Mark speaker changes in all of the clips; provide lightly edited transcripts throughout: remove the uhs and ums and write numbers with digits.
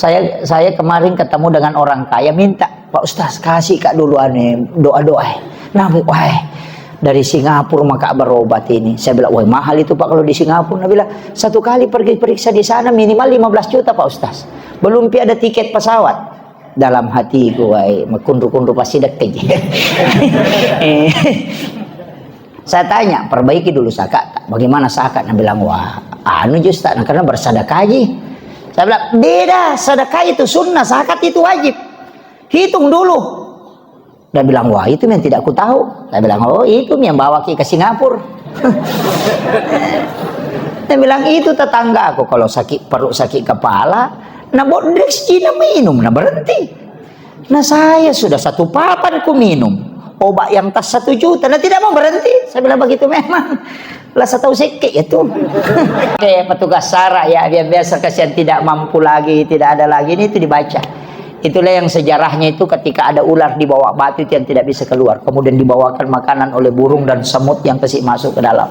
Speaker 1: Saya kemarin ketemu dengan orang kaya, minta, Pak Ustaz kasih Kak dulu doa-doa. Nah, wah, dari Singapura maka berobat ini. Saya bilang, wah mahal itu Pak kalau di Singapura. Nah, bilang, satu kali pergi periksa di sana minimal 15 juta Pak Ustaz. Belum ada tiket pesawat. Dalam hatiku, wah, kundu-kundu pasti deket. Saya tanya, perbaiki dulu zakat. Bagaimana zakat? Nah, bilang, wah, Ustaz, karena bersedekah aja. Saya bilang, beda, sedekah itu sunnah, zakat itu wajib. Hitung dulu. Dia bilang, wah itu yang tidak aku tahu. Saya bilang, oh itu yang bawa ke Singapura. Dia bilang, itu tetangga aku kalau perut sakit kepala, nah bodeks Cina minum, nah berhenti. Nah saya sudah 1 papan ku minum obat yang tas 1 juta, nah tidak mau berhenti. Saya bilang begitu memang. Lah saya tahu sekek itu. Kayak petugas SARA ya, biasa kasihan tidak mampu lagi, tidak ada lagi, ini itu dibaca. Itulah yang sejarahnya itu ketika ada ular di bawah batu itu yang tidak bisa keluar. Kemudian dibawakan makanan oleh burung dan semut yang kasih masuk ke dalam.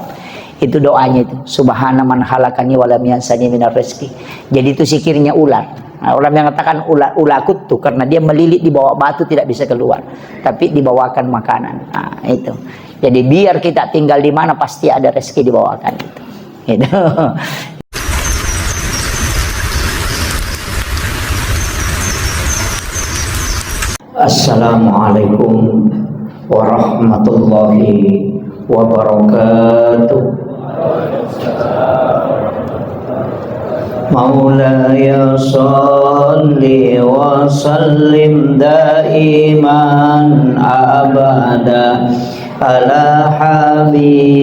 Speaker 1: Itu doanya itu. Subhana man halakani walam yansani minar rezeki. Jadi itu sikirnya ular. Nah, orang yang mengatakan ulakut tuh karena dia melilit di bawah batu tidak bisa keluar. Tapi dibawakan makanan. Nah, itu. Jadi biar kita tinggal di mana pasti ada rezeki dibawakan itu. Gitu. Assalamualaikum warahmatullahi wabarakatuh. Maulaya salli wa sallim daiman abada ala habibika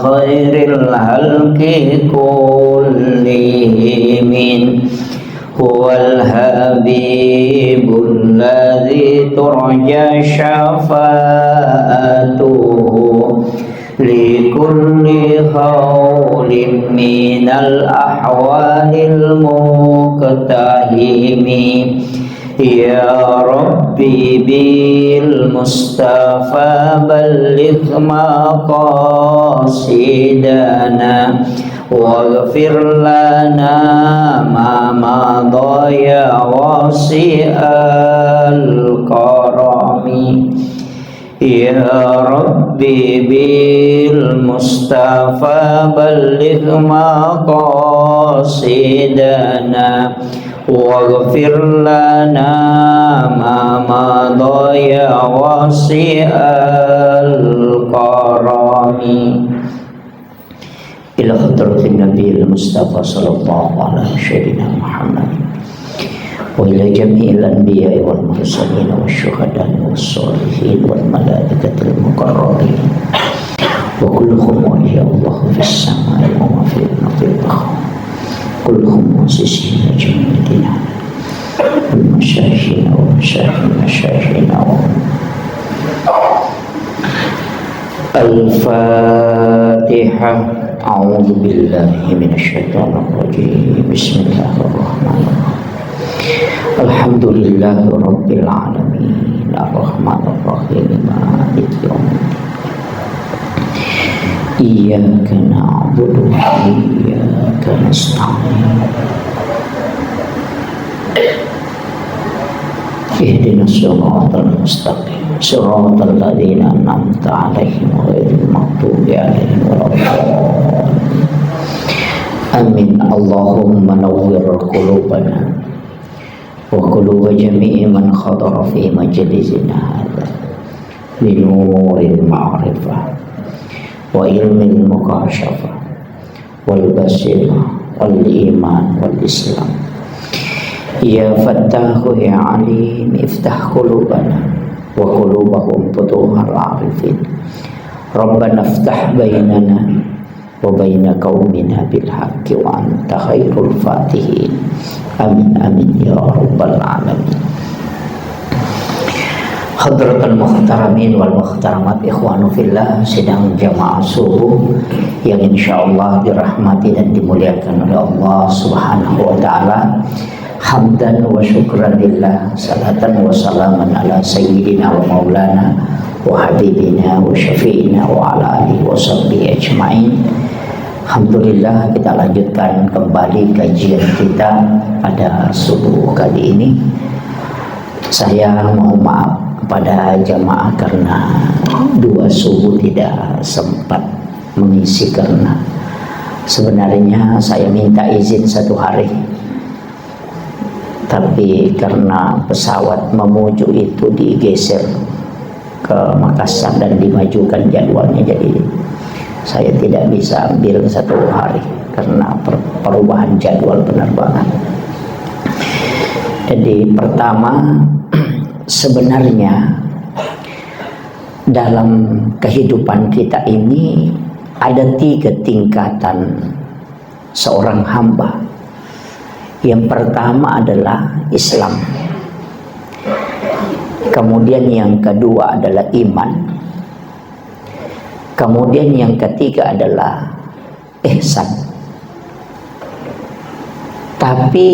Speaker 1: khairil halqi kullihim huwal habibul ladzi turja syafa'atuhu likulli khawlin minal ahwalil muqtahimi. Ya Rabbi bil Mustafa balligh maqasidana waghfir lana ma madaya wasi'al karami. Ya Rabbi bil Mustafa balligh maqasidana waghfir lana ma madaya wasi'al karami. Ila hadratin Nabi Mustafa sallallahu alaihi Muhammad wa ila jami'il anbiya'i wal mursalin wasyuhada'i wassalihin wal malaikatil muqarrabin wa kulluhum ya Allah fis samai wa fil ardi kulluhum musisina jami'ina wal masyayikhina wa masyayikhina Al-Fatihah. A'udzu billahi minasyaitonir rajim. Bismillahirrahmanirrahim. Alhamdulillahi rabbil alamin. Arrahmanir rahim. Maliki yaumiddin. Iyyaka na'budu wa iyyaka nasta'in. Ihdinas siratal mustaqim. Siratal ladzina an'amta 'alaihim ghairil maghdubi 'alaihim waladdallin. Amin. Allahumma nawwir qulubana wa quluba jami'i man khadara fi majlisina hadza bi nuril ma'rifah wa ilmil muqasyafah wal basirah wal iman wal islam. Ya Fattahu ya Alim iftah qulubana wa qulubahum futuhal arifin. Rabbana iftah bainana wa baina qaumina bil haqqi wa anta khairul fatihin. Amin amin ya rabbal alamin. Hadratul muhtaramin wal muhtaramat ikhwanu fillah, sidang jamaah subuh yang insyaallah dirahmati dan dimuliakan oleh Allah Subhanahu wa taala. Hamdan wa syukran lillah, salatan wa salaman ala sayyidina wa maulana wa habibina wa syafi'ina wa ala alihi wa sahbihi ajma'in. Alhamdulillah, kita lanjutkan kembali kajian kita pada subuh kali ini. Saya mohon maaf kepada jamaah karena dua subuh tidak sempat mengisi, karena sebenarnya saya minta izin 1 hari, tapi karena pesawat memuju itu digeser ke Makassar dan dimajukan jadwalnya, jadi saya tidak bisa ambil 1 hari karena perubahan jadwal penerbangan. Jadi pertama, sebenarnya dalam kehidupan kita ini ada 3 tingkatan seorang hamba. Yang pertama adalah Islam, kemudian yang kedua adalah iman, kemudian yang ketiga adalah ihsan. Tapi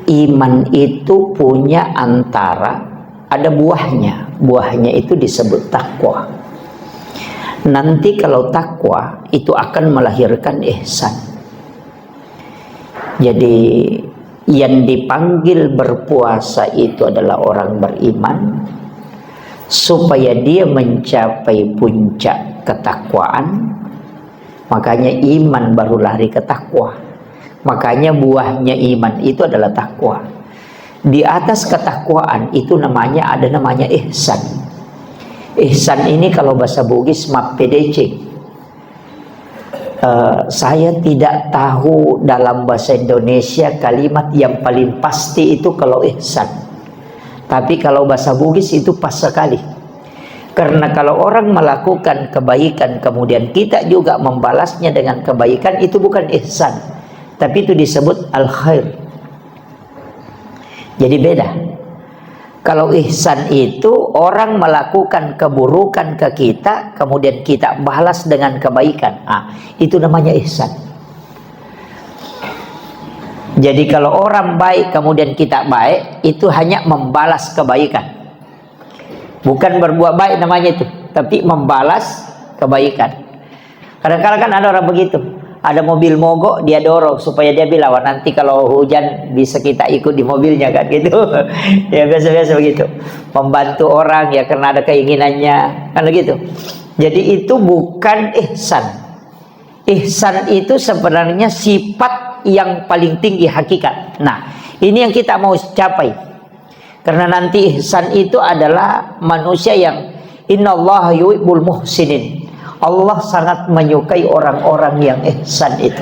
Speaker 1: iman itu punya ada buahnya. Buahnya itu disebut takwa. Nanti kalau takwa itu akan melahirkan ihsan. Jadi yang dipanggil berpuasa itu adalah orang beriman, supaya dia mencapai puncak ketakwaan. Makanya iman baru lari ke takwa. Makanya buahnya iman itu adalah takwa. Di atas ketakwaan itu namanya ihsan. Ihsan ini kalau bahasa Bugis mapedece. Saya tidak tahu dalam bahasa Indonesia kalimat yang paling pasti itu kalau ihsan. Tapi kalau bahasa Bugis itu pas sekali. Karena kalau orang melakukan kebaikan kemudian kita juga membalasnya dengan kebaikan, itu bukan ihsan, tapi itu disebut al-khair. Jadi beda. Kalau ihsan itu orang melakukan keburukan ke kita, kemudian kita balas dengan kebaikan. Itu namanya ihsan. Jadi kalau orang baik kemudian kita baik, itu hanya membalas kebaikan. Bukan berbuat baik namanya itu, tapi membalas kebaikan. Kadang-kadang kan ada orang begitu. Ada mobil mogok, dia dorong supaya dia bilang, nanti kalau hujan bisa kita ikut di mobilnya, kan gitu. Ya biasa-biasa begitu. Membantu orang ya karena ada keinginannya, kan begitu. Jadi itu bukan ihsan. Ihsan itu sebenarnya sifat yang paling tinggi hakikat. Nah, ini yang kita mau capai. Karena nanti ihsan itu adalah manusia yang innallaha yuhibbul muhsinin. Allah sangat menyukai orang-orang yang ihsan itu.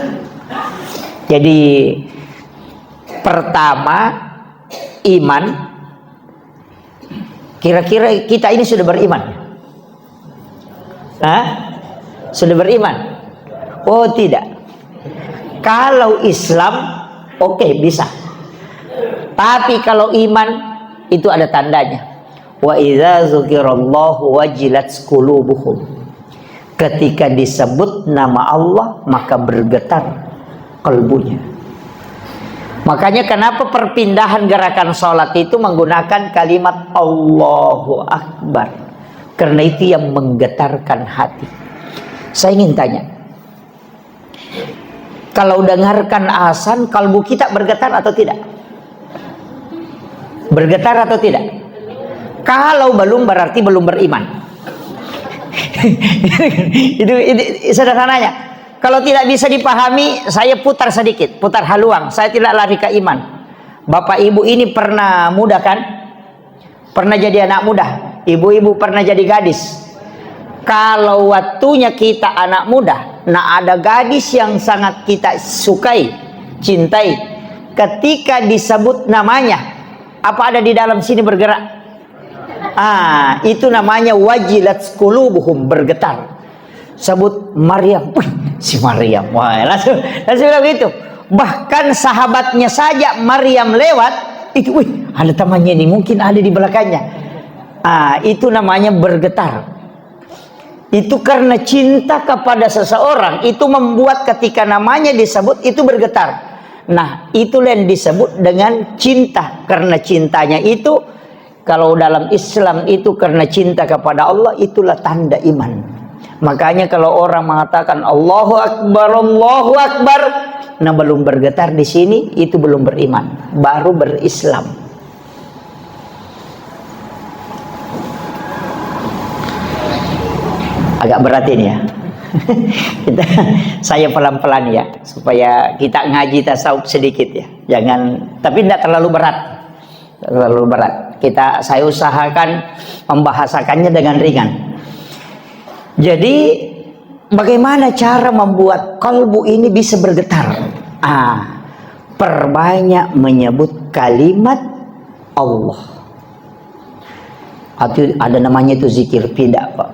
Speaker 1: Jadi pertama iman. Kira-kira kita ini sudah beriman? Sudah beriman? Oh tidak. Kalau Islam oke, bisa. Tapi kalau iman itu ada tandanya. Wa idza dzukirallahu wajilat qulubuhum. Ketika disebut nama Allah maka bergetar kalbunya. Makanya kenapa perpindahan gerakan sholat itu menggunakan kalimat Allahu Akbar, karena itu yang menggetarkan hati. Saya ingin tanya, kalau dengarkan azan kalbu kita bergetar atau tidak? Bergetar atau tidak? Kalau belum berarti belum beriman. itu sederhananya. Kalau tidak bisa dipahami, saya putar sedikit, putar haluang. Saya tidak lari ke iman. Bapak ibu ini pernah muda kan? Pernah jadi anak muda. Ibu-ibu pernah jadi gadis. Kalau waktunya kita anak muda, ada gadis yang sangat kita sukai, cintai. Ketika disebut namanya, apa ada di dalam sini bergerak? Itu namanya wajilat qulubuhum, bergetar. Sebut Maryam, si Maryam, langsung bilang gitu. Bahkan sahabatnya saja Maryam lewat, itu, ada temannya ini, mungkin ada di belakangnya. Itu namanya bergetar. Itu karena cinta kepada seseorang, itu membuat ketika namanya disebut itu bergetar. Nah, itulah yang disebut dengan cinta. Karena cintanya itu, kalau dalam Islam itu karena cinta kepada Allah, itulah tanda iman. Makanya kalau orang mengatakan Allahu Akbar, nah belum bergetar di sini, itu belum beriman, baru berislam. Agak berat ini ya. Saya pelan-pelan ya, supaya kita ngaji tasawuf sedikit ya. Jangan, tapi tidak terlalu berat. Terlalu berat. Saya usahakan membahasakannya dengan ringan. Jadi bagaimana cara membuat kalbu ini bisa bergetar? Perbanyak menyebut kalimat Allah. Ada namanya itu zikir pidak, Pak.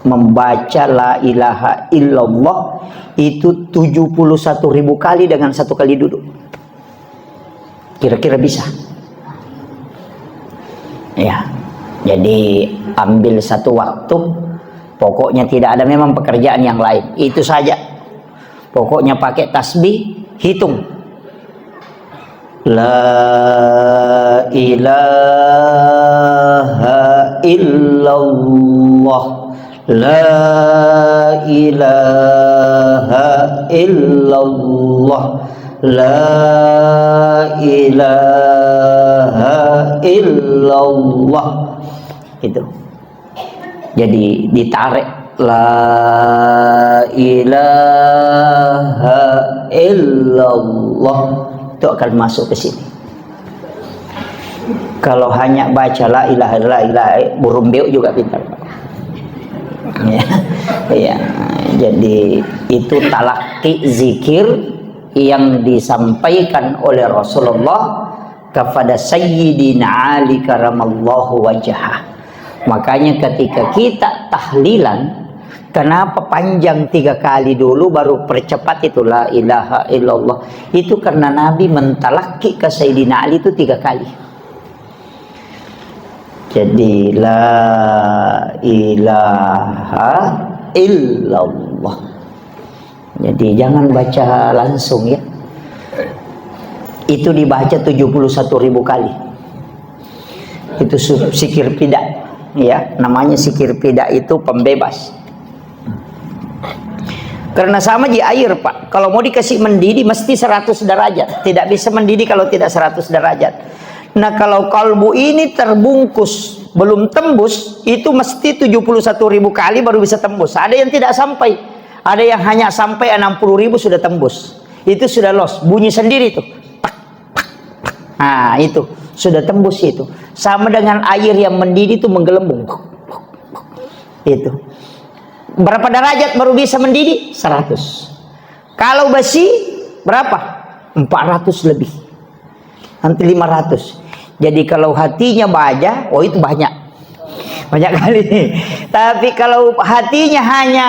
Speaker 1: Membaca la ilaha illallah itu 71.000 kali dengan 1 kali duduk. Kira-kira bisa? Ya. Jadi ambil satu waktu, pokoknya tidak ada memang pekerjaan yang lain, itu saja. Pokoknya pakai tasbih, hitung. La ilaha illallah, la ilaha illallah, la ilaha illallah. Itu. Jadi ditarik la ilaha illallah, itu akan masuk ke sini. Kalau hanya baca la ilaha illallah, burung beo juga pintar. Ya, ya. Jadi itu talaki zikir yang disampaikan oleh Rasulullah kepada Sayyidina Ali karamallahu wajhah. Makanya ketika kita tahlilan, kenapa panjang 3 kali dulu baru percepat itu la ilaha illallah? Itu karena Nabi mentalaki ke Sayyidina Ali itu 3 kali. Jadi la ilaha illallah. Jadi jangan baca langsung ya. Itu dibaca 71.000 kali. Itu zikir pidak. Ya, namanya zikir pidak itu pembebas. Karena sama di air, Pak. Kalau mau dikasih mendidih mesti 100 derajat. Tidak bisa mendidih kalau tidak 100 derajat. Nah, kalau kalbu ini terbungkus belum tembus, itu mesti 71.000 kali baru bisa tembus. Ada yang tidak sampai. Ada yang hanya sampai 60.000 sudah tembus. Itu sudah los, bunyi sendiri tuh. Nah, itu sudah tembus itu. Sama dengan air yang mendidih itu menggelembung. Itu. Berapa derajat baru bisa mendidih? 100. Kalau besi berapa? 400 lebih. Nanti 500. Jadi kalau hatinya baja, oh itu banyak. Banyak kali. Tapi kalau hatinya hanya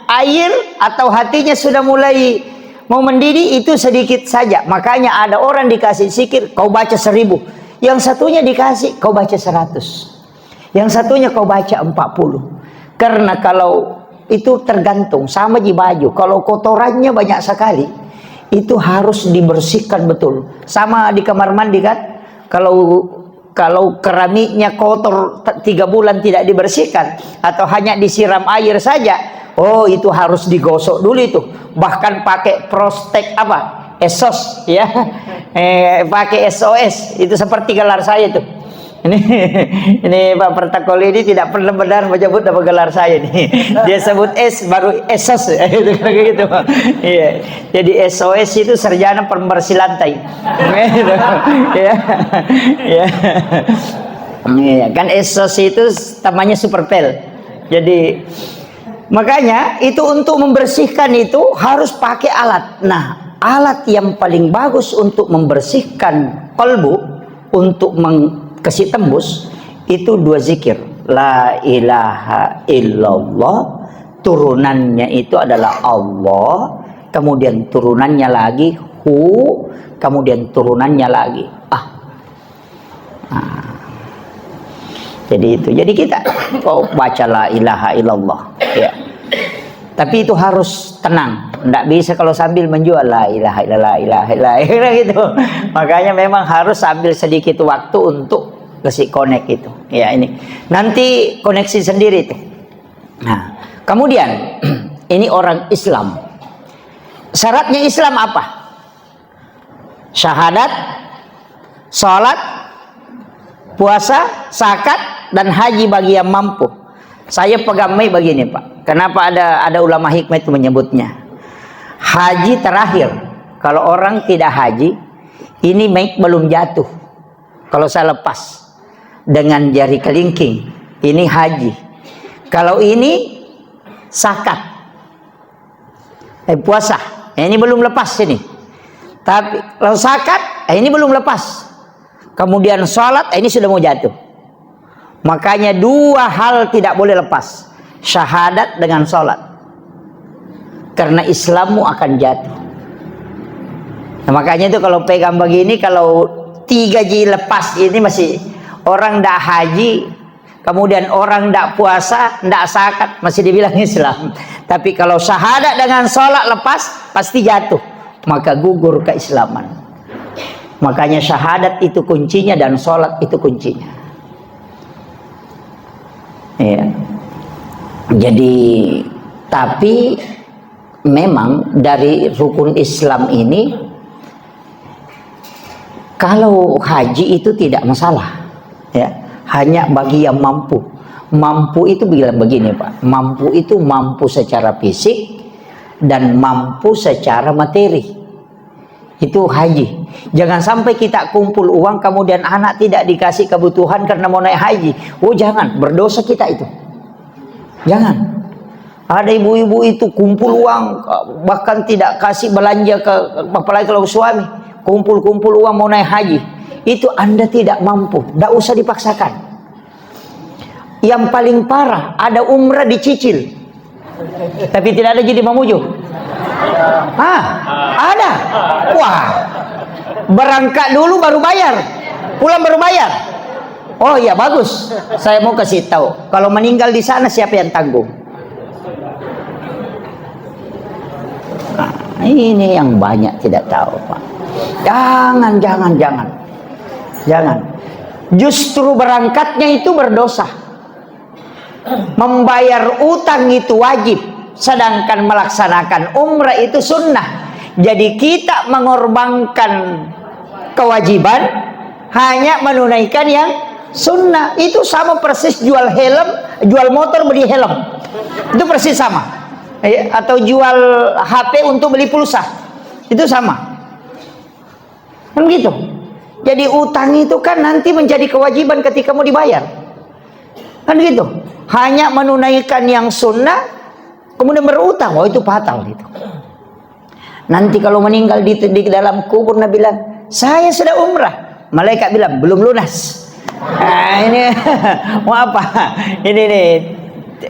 Speaker 1: air atau hatinya sudah mulai mau mendidih, itu sedikit saja. Makanya ada orang dikasih zikir, kau baca 1000. Yang satunya dikasih, kau baca 100. Yang satunya kau baca 40. Karena kalau itu tergantung, sama di baju. Kalau kotorannya banyak sekali, itu harus dibersihkan betul. Sama di kamar mandi kan, kalau keramiknya kotor 3 bulan tidak dibersihkan atau hanya disiram air saja, oh itu harus digosok dulu itu. Bahkan pakai prostek apa? Esos ya. Pakai SOS. Itu seperti gelar saya tuh. Ini Pak Pertakoli ini tidak pernah benar menyebut nama gelar saya nih. Dia sebut S baru Esos itu kayak gitu. Iya. Jadi SOS itu sarjana pembersih lantai. Ya. Ya. Iya, kan Esos itu namanya Superpel. Jadi makanya itu untuk membersihkan itu harus pakai alat. Nah, alat yang paling bagus untuk membersihkan kalbu, untuk kasih tembus, itu 2 zikir. La ilaha illallah, turunannya itu adalah Allah, kemudian turunannya lagi hu, kemudian turunannya lagi Jadi itu. Jadi kita baca la ilaha illallah ya. Tapi itu harus tenang. Tidak bisa kalau sambil menjual la ilaha illallah gitu. Makanya memang harus sambil sedikit waktu untuk kasih connect itu. Ya ini. Nanti koneksi sendiri itu. Nah, Kemudian ini orang Islam. Syaratnya Islam apa? Syahadat, sholat, puasa, zakat, dan haji bagi yang mampu. Saya pegang begini Pak. Kenapa ada ulama hikmah itu menyebutnya? Haji terakhir. Kalau orang tidak haji, ini mic belum jatuh. Kalau saya lepas dengan jari kelingking, ini haji. Kalau ini zakat, puasa, ini belum lepas ini. Tapi kalau zakat, ini belum lepas. Kemudian sholat, ini sudah mau jatuh. Makanya dua hal tidak boleh lepas, syahadat dengan sholat, karena Islammu akan jatuh. Nah, makanya itu kalau pegang begini, kalau 3G lepas ini masih orang ndak haji, kemudian orang ndak puasa, ndak zakat, masih dibilang Islam. Tapi kalau syahadat dengan sholat lepas, pasti jatuh, maka gugur keislaman. Makanya syahadat itu kuncinya dan sholat itu kuncinya. Ya. Jadi, tapi memang dari rukun Islam ini, kalau haji itu tidak masalah, ya, hanya bagi yang mampu. Mampu itu bilang begini Pak, mampu itu mampu secara fisik dan mampu secara materi. Itu haji. Jangan sampai kita kumpul uang kemudian anak tidak dikasih kebutuhan karena mau naik haji. Oh jangan, berdosa kita itu. Jangan. Ada ibu-ibu itu kumpul uang bahkan tidak kasih belanja ke, apalagi kalau suami. Kumpul-kumpul uang mau naik haji, itu Anda tidak mampu, tidak usah dipaksakan. Yang paling parah, ada umrah dicicil, tapi tidak ada jadi mamuju. Ada. Wah, berangkat dulu baru bayar, pulang baru bayar. Oh iya bagus, saya mau kasih tahu, kalau meninggal di sana siapa yang tanggung? Nah, ini yang banyak tidak tahu Pak. Jangan. Justru berangkatnya itu berdosa. Membayar utang itu wajib, sedangkan melaksanakan umrah itu sunnah. Jadi kita mengorbankan kewajiban hanya menunaikan yang sunnah. Itu sama persis jual helm, jual motor beli helm. Itu persis sama. Atau jual HP untuk beli pulsa. Itu sama. Kan gitu. Jadi utang itu kan nanti menjadi kewajiban ketika mau dibayar. Kan gitu. Hanya menunaikan yang sunnah, kemudian berutang. Oh itu fatal gitu. Nanti kalau meninggal di dalam kubur, Nabi bilang, saya sudah umrah. Malaikat bilang, belum lunas. Nah ini, mau apa? Ini nih.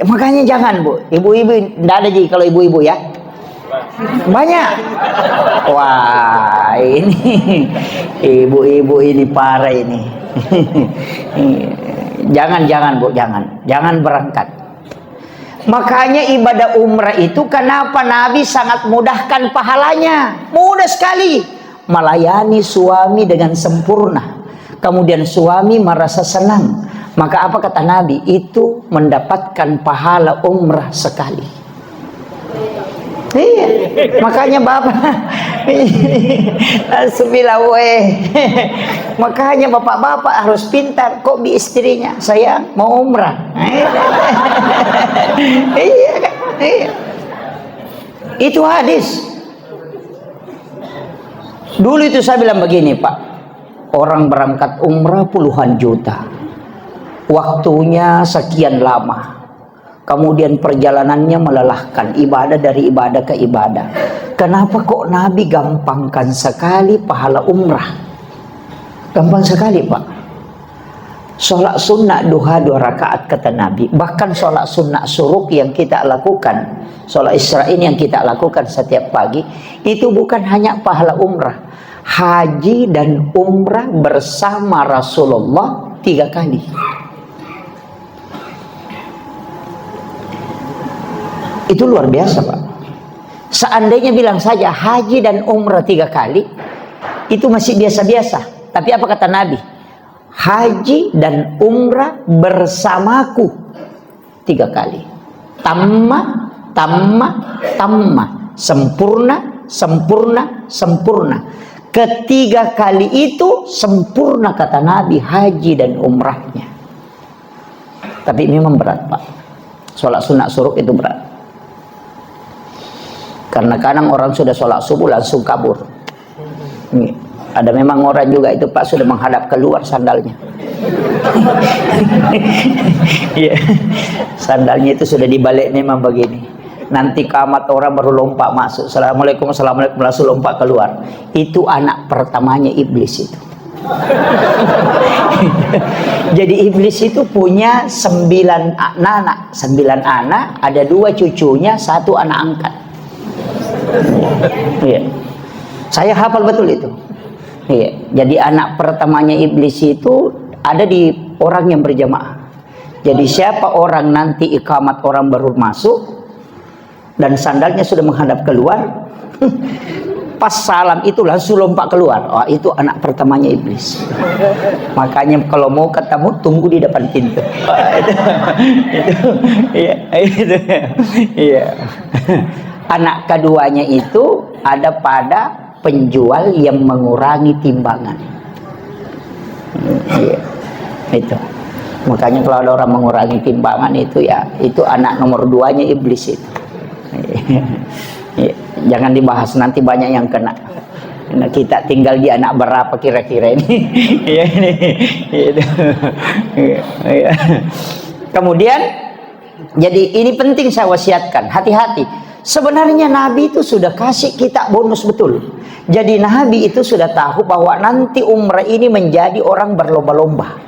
Speaker 1: Makanya jangan Bu. Ibu-ibu, tidak ada jadi kalau ibu-ibu ya. Banyak. Wah ini ibu-ibu ini parah ini. Jangan Bu, jangan berangkat. Makanya ibadah umrah itu kenapa Nabi sangat mudahkan pahalanya, mudah sekali. Melayani suami dengan sempurna, kemudian suami merasa senang, maka apa kata Nabi? Itu mendapatkan pahala umrah sekali. Iya, makanya bapak makanya bapak-bapak harus pintar. Kok bi istrinya saya mau umrah. Iya. Itu hadis. Dulu itu saya bilang begini Pak, orang berangkat umrah puluhan juta, waktunya sekian lama, kemudian perjalanannya melelahkan, ibadah dari ibadah ke ibadah. Kenapa kok Nabi gampangkan sekali pahala umrah? Gampang sekali Pak. Sholat sunnah duha 2 rakaat kata Nabi. Bahkan sholat sunnah suruk yang kita lakukan, sholat Isra'in yang kita lakukan setiap pagi, itu bukan hanya pahala umrah. Haji dan umrah bersama Rasulullah 3 kali. Itu luar biasa Pak. Seandainya bilang saja haji dan umrah 3 kali, itu masih biasa-biasa. Tapi apa kata Nabi? Haji dan umrah bersamaku 3 kali. tamma, tamma, tamma. Sempurna, sempurna, sempurna. Ketiga kali itu sempurna kata Nabi haji dan umrahnya. Tapi memang berat, Pak. Sholat sunat suruk itu berat. Karena kadang orang sudah sholat subuh langsung kabur. Ada memang orang juga itu, Pak, sudah menghadap keluar sandalnya. Ya, sandalnya itu sudah dibalik memang begini. Nanti kamat orang baru lompat masuk. Assalamualaikum, assalamualaikum, langsung lompat keluar. Itu anak pertamanya iblis itu. Jadi iblis itu punya 9 anak, ada 2 cucunya, 1 anak angkat. Iya. Saya hafal betul itu. Iya. Jadi anak pertamanya iblis itu ada di orang yang berjamaah. Jadi siapa orang nanti iqamat orang baru masuk dan sandalnya sudah menghadap keluar, pas salam itu langsung lompat keluar. Oh, itu anak pertamanya iblis. Makanya kalau mau ketemu tunggu di depan pintu. Iya. Anak keduanya itu ada pada penjual yang mengurangi timbangan. Iya. Itu. Makanya kalau ada orang mengurangi timbangan itu ya, itu anak nomor 2-nya iblis itu. Jangan dibahas, nanti banyak yang kena. Nah, kita tinggal di anak berapa kira-kira ini? Kemudian, jadi ini penting saya wasiatkan, hati-hati. Sebenarnya Nabi itu sudah kasih kita bonus betul. Jadi Nabi itu sudah tahu bahwa nanti umrah ini menjadi orang berlomba-lomba.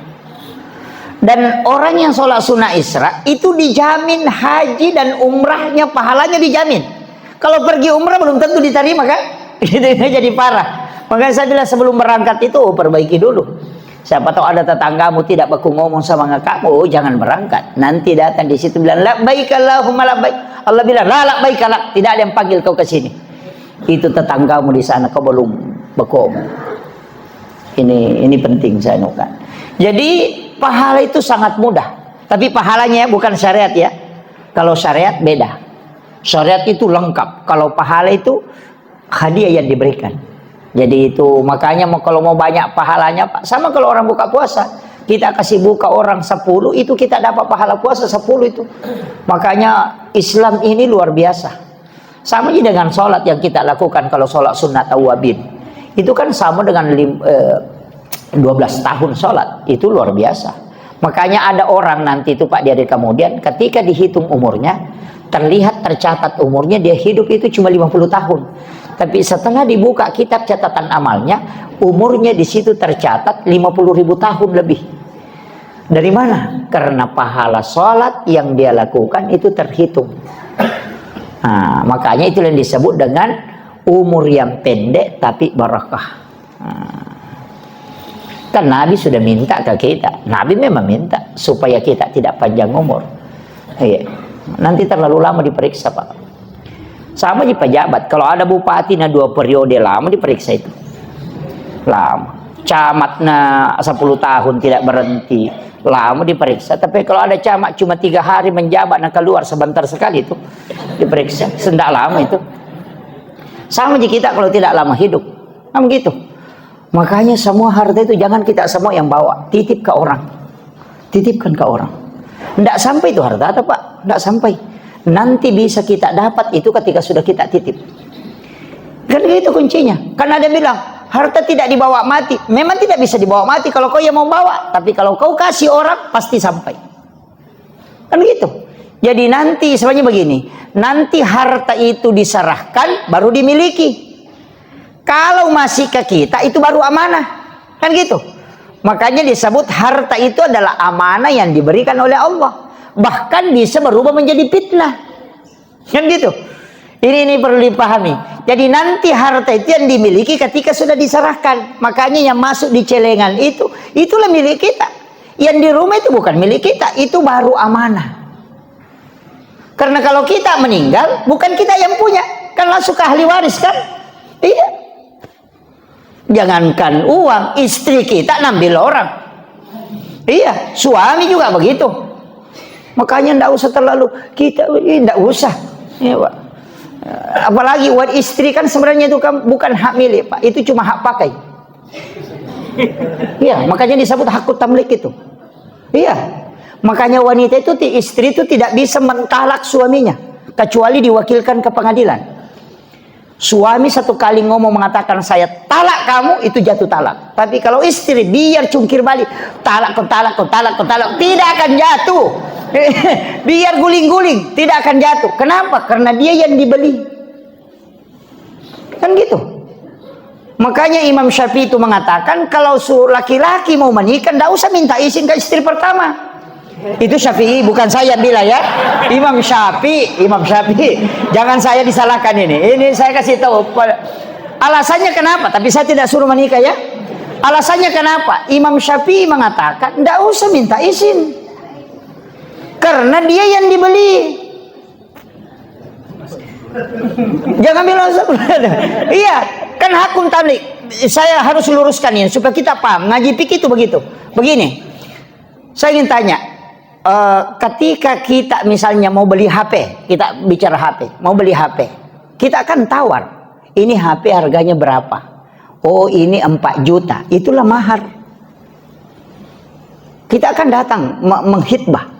Speaker 1: Dan orang yang sholat sunnah Isra itu dijamin haji dan umrahnya pahalanya dijamin. Kalau pergi umrah belum tentu diterima kan? Itu jadi parah. Makanya saya bilang sebelum berangkat itu perbaiki dulu. Siapa tahu ada tetanggamu tidak baku ngomong sama kamu, jangan berangkat. Nanti datang di situ bilang labbaik Allahumma labbaik. Allah bilang la labbaik lak, tidak ada yang panggil kau ke sini. Itu tetanggamu di sana kau belum baku ngomong. Ini penting saya nukan. Jadi pahala itu sangat mudah. Tapi pahalanya bukan syariat ya. Kalau syariat beda. Syariat itu lengkap. Kalau pahala itu hadiah yang diberikan. Jadi itu makanya kalau mau banyak pahalanya, Pak, sama kalau orang buka puasa. Kita kasih buka orang 10, itu kita dapat pahala puasa 10 itu. Makanya Islam ini luar biasa. Sama dengan sholat yang kita lakukan kalau sholat sunat awabin. Itu kan sama dengan 12 tahun sholat. Itu luar biasa. Makanya ada orang nanti itu, Pak, dia kemudian ketika dihitung umurnya, terlihat tercatat umurnya dia hidup itu cuma 50 tahun. Tapi setelah dibuka kitab catatan amalnya, umurnya di situ tercatat 50.000 tahun lebih. Dari mana? Karena pahala sholat yang dia lakukan itu terhitung. Nah, makanya itu yang disebut dengan umur yang pendek tapi barakah. Kan Nabi sudah minta ke kita. Nabi memang minta supaya kita tidak panjang umur. Iya. Nanti terlalu lama diperiksa, Pak. Sama di pejabat. Kalau ada bupati 2 periode lama diperiksa itu. Lama. Camatnya 10 tahun tidak berhenti. Lama diperiksa. Tapi kalau ada camat cuma 3 hari menjabat dan keluar sebentar sekali itu diperiksa. Sendak lama itu. Sama di kita kalau tidak lama hidup. Nah begitu. Makanya semua harta itu jangan kita semua yang bawa. Titip ke orang. Titipkan ke orang. Tidak sampai itu harta atau Pak? Tidak sampai. Nanti bisa kita dapat itu ketika sudah kita titip. Kan itu kuncinya. Kan ada bilang harta tidak dibawa mati. Memang tidak bisa dibawa mati kalau kau yang mau bawa. Tapi kalau kau kasih orang pasti sampai. Kan gitu. Jadi nanti sebenarnya begini. Nanti harta itu diserahkan baru dimiliki. Kalau masih ke kita itu baru amanah. Kan gitu. Makanya disebut harta itu adalah amanah yang diberikan oleh Allah. Bahkan bisa berubah menjadi fitnah. Kan gitu. Ini perlu dipahami. Jadi nanti harta itu yang dimiliki ketika sudah diserahkan. Makanya yang masuk di celengan itu, itulah milik kita. Yang di rumah itu bukan milik kita. Itu baru amanah. Karena kalau kita meninggal, bukan kita yang punya. Kan langsung ke ahli waris kan? Iya. Jangankan uang, istri kita ngambil orang. Iya, suami juga begitu. Makanya ndak usah terlalu kita ndak usah. Ya, Pak. Apalagi buat istri kan sebenarnya itu kan bukan hak milik, Pak. Itu cuma hak pakai. Iya, makanya disebut hakut tamlik itu. Iya. Makanya wanita itu, istri itu tidak bisa mentalak suaminya kecuali diwakilkan ke pengadilan. Suami satu kali ngomong mengatakan saya talak kamu, itu jatuh talak. Tapi kalau istri biar cungkir balik, talak, tidak akan jatuh. Biar guling-guling, tidak akan jatuh. Kenapa? Karena dia yang dibeli. Kan gitu. Makanya Imam Syafi'i itu mengatakan kalau laki-laki mau menikah, tidak usah minta izin ke istri pertama. Itu Syafi'i, bukan saya bilang ya. Imam Syafi'i. Jangan saya disalahkan ini. Ini saya kasih tahu. Alasannya kenapa? Tapi saya tidak suruh menikah ya. Alasannya kenapa? Imam Syafi'i mengatakan tidak usah minta izin. Karena dia yang dibeli. Jangan bilang iya, kan hakun tamlik. Saya harus luruskan ini supaya kita paham. Ngaji fikih itu begitu. Begini. Saya ingin tanya, ketika kita misalnya mau beli HP, kita bicara HP, mau beli HP, kita akan tawar. Ini HP harganya berapa? Oh, ini 4 juta. Itulah mahar. Kita akan datang menghitbah.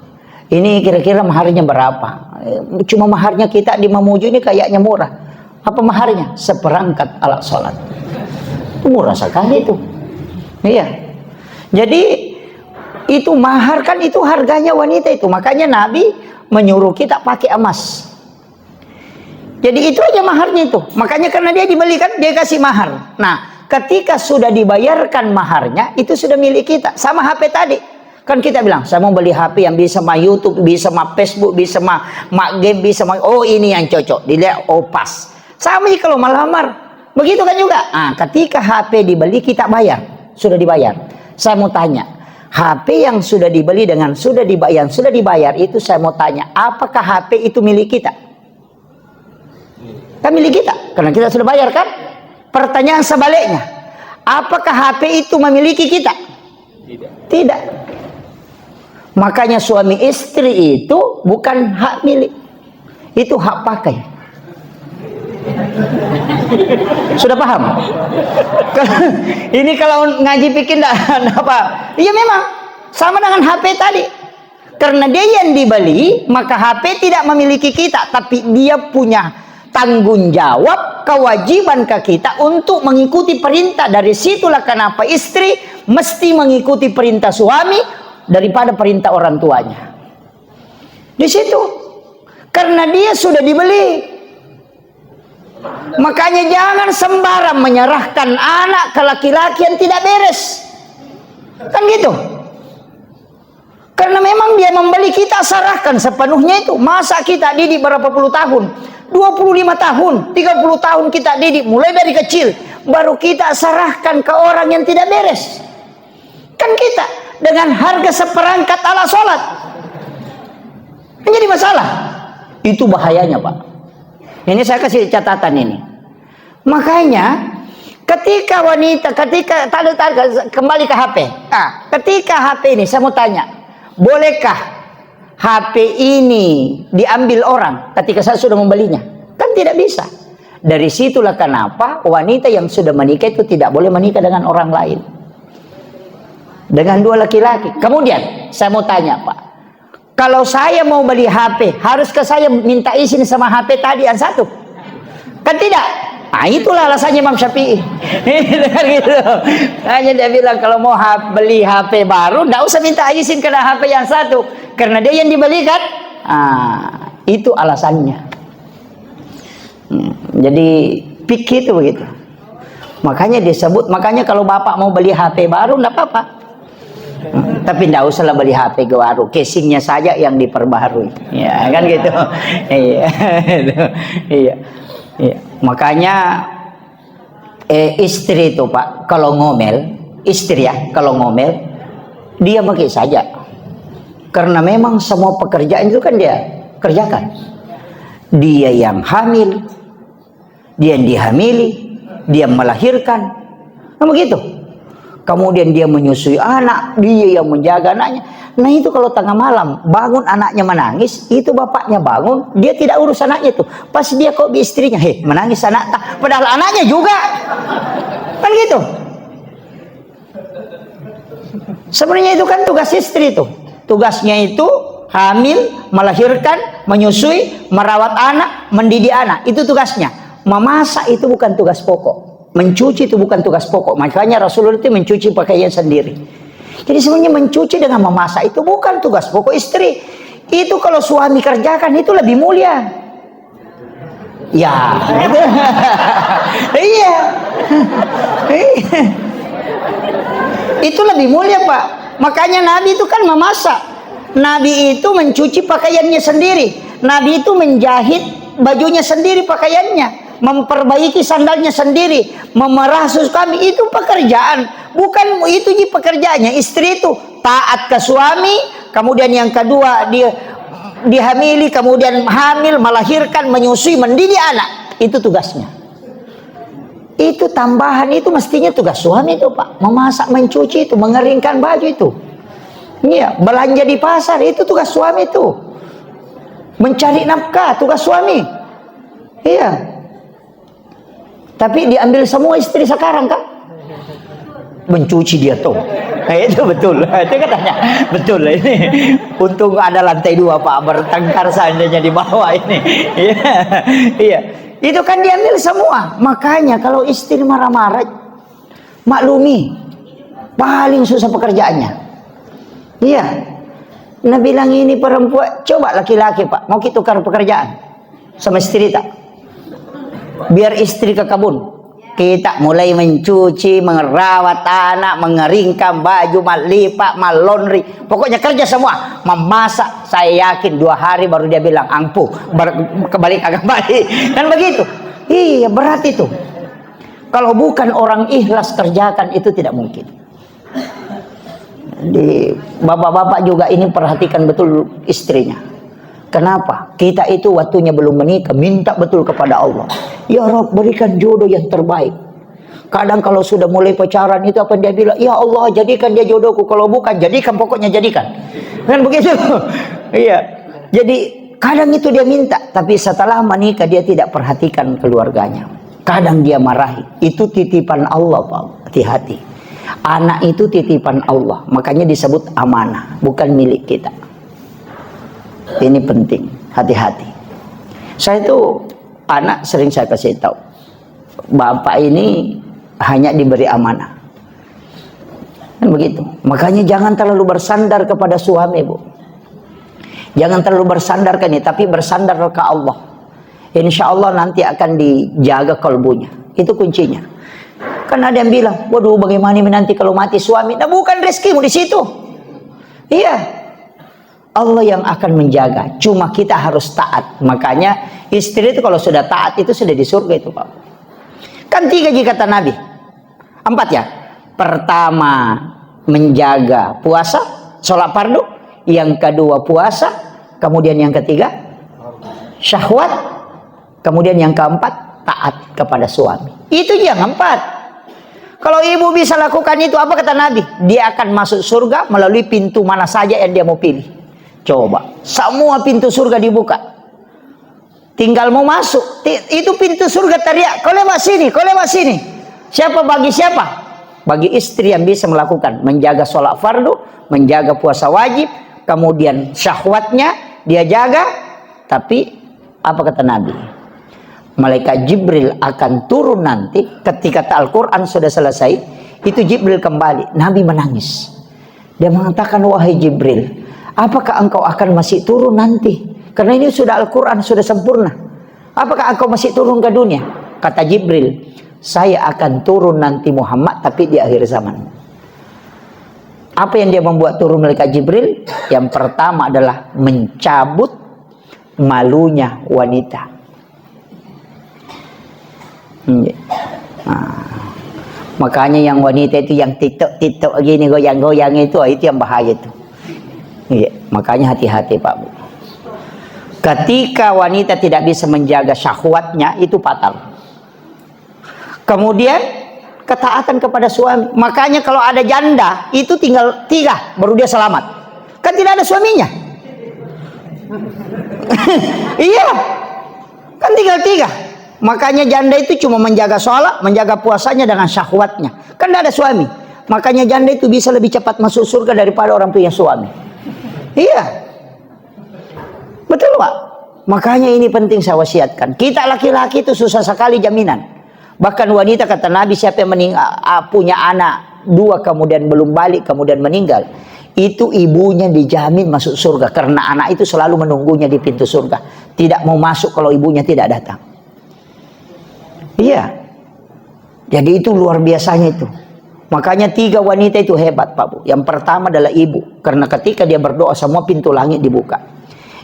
Speaker 1: Ini kira-kira maharnya berapa? Cuma maharnya kita di Mamuju ini kayaknya murah. Apa maharnya? Seperangkat alat sholat. Itu murah sekali itu. Iya. Jadi itu mahar kan itu harganya wanita itu. Makanya Nabi menyuruh kita pakai emas. Jadi itu aja maharnya itu. Makanya karena dia dibeli kan dia kasih mahar. Nah, ketika sudah dibayarkan maharnya itu sudah milik kita. Sama HP tadi. Kan kita bilang, saya mau beli HP yang bisa sama YouTube, bisa sama Facebook, bisa sama game, bisa sama, oh ini yang cocok. Dilihat, oh pas. Sama kalau melamar. Begitu kan juga. Nah, ketika HP dibeli kita bayar. Sudah dibayar. Saya mau tanya, HP yang sudah dibeli dengan sudah dibayar itu saya mau tanya, apakah HP itu milik kita? Kan milik kita, karena kita sudah bayar kan? Pertanyaan sebaliknya, apakah HP itu memiliki kita? Tidak. Makanya suami istri itu bukan hak milik, itu hak pakai. Sudah paham? Ini kalau ngaji pikir enggak apa? Iya memang sama dengan HP tadi. Karena dia yang dibeli, maka HP tidak memiliki kita, tapi dia punya tanggung jawab, kewajiban ke kita untuk mengikuti perintah. Dari situlah kenapa istri mesti mengikuti perintah suami daripada perintah orang tuanya. Di situ. Karena dia sudah dibeli. Makanya jangan sembarang menyerahkan anak ke laki-laki yang tidak beres. Kan gitu. Karena memang dia membeli, kita serahkan sepenuhnya itu. Masa kita didik berapa puluh tahun? 25 tahun, 30 tahun kita didik. Mulai dari kecil. Baru kita serahkan ke orang yang tidak beres. Kan kita dengan harga seperangkat alat sholat. Jadi masalah. Itu bahayanya Pak. Ini saya kasih catatan ini. Makanya ketika wanita, kembali ke HP. Ketika HP ini saya mau tanya, bolehkah HP ini diambil orang ketika saya sudah membelinya? Kan tidak bisa. Dari situlah kenapa wanita yang sudah menikah itu tidak boleh menikah dengan orang lain. Dengan dua laki-laki. Kemudian saya mau tanya Pak, kalau saya mau beli HP, haruskah saya minta izin sama HP tadi yang satu? Kan tidak. Nah itulah alasannya Imam Syafi'i. Gitu. Hanya dia bilang kalau mau beli HP baru, tidak usah minta izin ke HP yang satu, karena dia yang dibelikan. Itu alasannya. Jadi pikir itu begitu. Makanya disebut, makanya kalau bapak mau beli HP baru, tidak apa-apa. Tapi tidak usahlah beli HP baru, casingnya saja yang diperbaharui, ya kan gitu. Iya. Makanya istri itu Pak, kalau ngomel, istri ya, kalau ngomel, dia pakai saja. Karena memang semua pekerjaan itu kan dia kerjakan. Dia yang hamil, dia yang dihamili, dia melahirkan, nah begitu. kemudian dia menyusui anak, dia yang menjaga anaknya. Nah itu kalau tengah malam bangun anaknya menangis, itu bapaknya bangun, dia tidak urus anaknya itu. Pas dia kok istrinya, menangis anak tak, padahal anaknya juga. Kan gitu. Sebenarnya itu kan tugas istri tuh. Tugasnya itu hamil, melahirkan, menyusui, merawat anak, mendidik anak. Itu tugasnya. Memasak itu bukan tugas pokok. Mencuci itu bukan tugas pokok. Makanya Rasulullah itu mencuci pakaian sendiri. Jadi sebenarnya mencuci dengan memasak itu bukan tugas pokok istri. Itu kalau suami kerjakan itu lebih mulia. Ya. Iya. Itu lebih mulia, Pak. Makanya Nabi itu kan memasak. Nabi itu mencuci pakaiannya sendiri. Nabi itu menjahit bajunya sendiri, pakaiannya, memperbaiki sandalnya sendiri, memerah susu kami. Itu pekerjaan, bukan itu pekerjaannya. Istri itu taat ke suami, kemudian yang kedua dia dihamili, kemudian hamil, melahirkan, menyusui, mendidik anak. Itu tugasnya. Itu tambahan, itu mestinya tugas suami itu, Pak. Memasak, mencuci itu, mengeringkan baju itu. Iya, belanja di pasar itu tugas suami itu. Mencari nafkah tugas suami. Iya. Tapi diambil semua istri sekarang kan? Mencuci dia tuh. Nah, itu betul. Itu katanya betul ini. Untung ada lantai 2, Pak, bertengkar seandainya di bawah ini. Iya. Iya. Itu kan diambil semua. Makanya kalau istri marah-marah, maklumi, paling susah pekerjaannya. Iya. Nah bilang ini perempuan, coba laki-laki, Pak, mau kita tukar pekerjaan sama istri tak? Biar istri ke kebun, kita mulai mencuci, merawat anak, mengeringkan baju, melipat, laundry, pokoknya kerja semua, memasak. Saya yakin 2 hari baru dia bilang ampuh, kembali kan begitu. Iya, berat itu. Kalau bukan orang ikhlas kerjakan itu tidak mungkin. Di bapak-bapak juga ini perhatikan betul istrinya. Kenapa? Kita itu waktunya belum menikah, minta betul kepada Allah. Ya Rabb, berikan jodoh yang terbaik. Kadang kalau sudah mulai pacaran itu apa dia bilang? Ya Allah, jadikan dia jodohku. Kalau bukan, jadikan, pokoknya jadikan. Kan begitu? Iya. Jadi kadang itu dia minta, tapi setelah menikah dia tidak perhatikan keluarganya. Kadang dia marahi. Itu titipan Allah, Pak. Hati-hati. Anak itu titipan Allah. Makanya disebut amanah, bukan milik kita. Ini penting, hati-hati. Saya itu anak sering saya kasih tahu, bapak ini hanya diberi amanah. Kan begitu. Makanya jangan terlalu bersandar kepada suami, Bu. Jangan terlalu bersandar ke ini, tapi bersandar ke Allah. Insya Allah nanti akan dijaga kalbunya. Itu kuncinya. Kan ada yang bilang, waduh bagaimana nanti kalau mati suami? Nah bukan rezekimu di situ. Iya. Allah yang akan menjaga. Cuma kita harus taat. Makanya istri itu kalau sudah taat itu sudah di surga itu, Pak. Kan 3 kata Nabi. 4 ya. Pertama menjaga puasa, sholat fardu. Yang kedua puasa. Kemudian yang ketiga syahwat. Kemudian yang keempat taat kepada suami. Itu yang 4. Kalau ibu bisa lakukan itu, apa kata Nabi? Dia akan masuk surga melalui pintu mana saja yang dia mau pilih. Coba, semua pintu surga dibuka. Tinggal mau masuk, itu pintu surga teriak, kau lewat sini, kau lewat sini. Siapa bagi siapa? Bagi istri yang bisa melakukan, menjaga sholat fardu, menjaga puasa wajib, kemudian syahwatnya dia jaga. Tapi apa kata Nabi? Malaikat Jibril akan turun nanti ketika Al-Quran sudah selesai. Itu Jibril kembali. Nabi menangis. Dia mengatakan, wahai Jibril, apakah engkau akan masih turun nanti? Karena ini sudah Al-Quran, sudah sempurna. Apakah engkau masih turun ke dunia? Kata Jibril, saya akan turun nanti Muhammad, tapi di akhir zaman. Apa yang dia membuat turun malaikat Jibril? Yang pertama adalah mencabut malunya wanita. Makanya yang wanita itu yang titok gini goyang-goyang itu yang bahaya itu. Iya, makanya hati-hati, Pak Bu. Ketika wanita tidak bisa menjaga syahwatnya itu fatal. Kemudian ketaatan kepada suami. Makanya kalau ada janda, itu tinggal 3 baru dia selamat. Kan tidak ada suaminya. Iya, kan tinggal 3. Makanya janda itu cuma menjaga sholat, menjaga puasanya dengan syahwatnya. Kan tidak ada suami. Makanya janda itu bisa lebih cepat masuk surga daripada orang punya suami. Iya, betul Pak. Makanya ini penting saya wasiatkan. Kita laki-laki itu susah sekali jaminan. Bahkan wanita, kata Nabi, siapa yang punya anak 2 kemudian belum balik kemudian meninggal, itu ibunya dijamin masuk surga. Karena anak itu selalu menunggunya di pintu surga. Tidak mau masuk kalau ibunya tidak datang. Iya. Jadi itu luar biasanya itu. Makanya 3 wanita itu hebat Pak Bu. Yang pertama adalah ibu. Karena ketika dia berdoa semua pintu langit dibuka.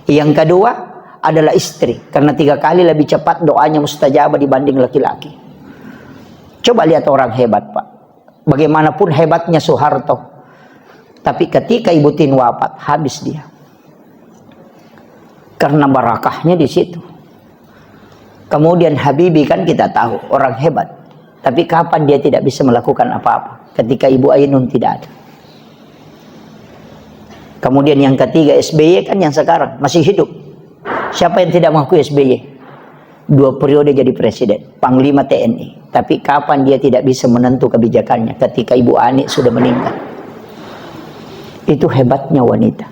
Speaker 1: Yang kedua adalah istri, karena 3 kali lebih cepat doanya mustajabah dibanding laki-laki. Coba lihat orang hebat Pak. Bagaimanapun hebatnya Soeharto, tapi ketika Ibu Tin wafat, habis dia. Karena barakahnya di situ. Kemudian Habibie kan kita tahu orang hebat, tapi kapan dia tidak bisa melakukan apa-apa? Ketika Ibu Ainun tidak ada. Kemudian yang ketiga SBY kan yang sekarang masih hidup. Siapa yang tidak mengakui SBY? 2 periode jadi presiden, Panglima TNI. Tapi kapan dia tidak bisa menentu kebijakannya? Ketika Ibu Ani sudah meninggal. Itu hebatnya wanita.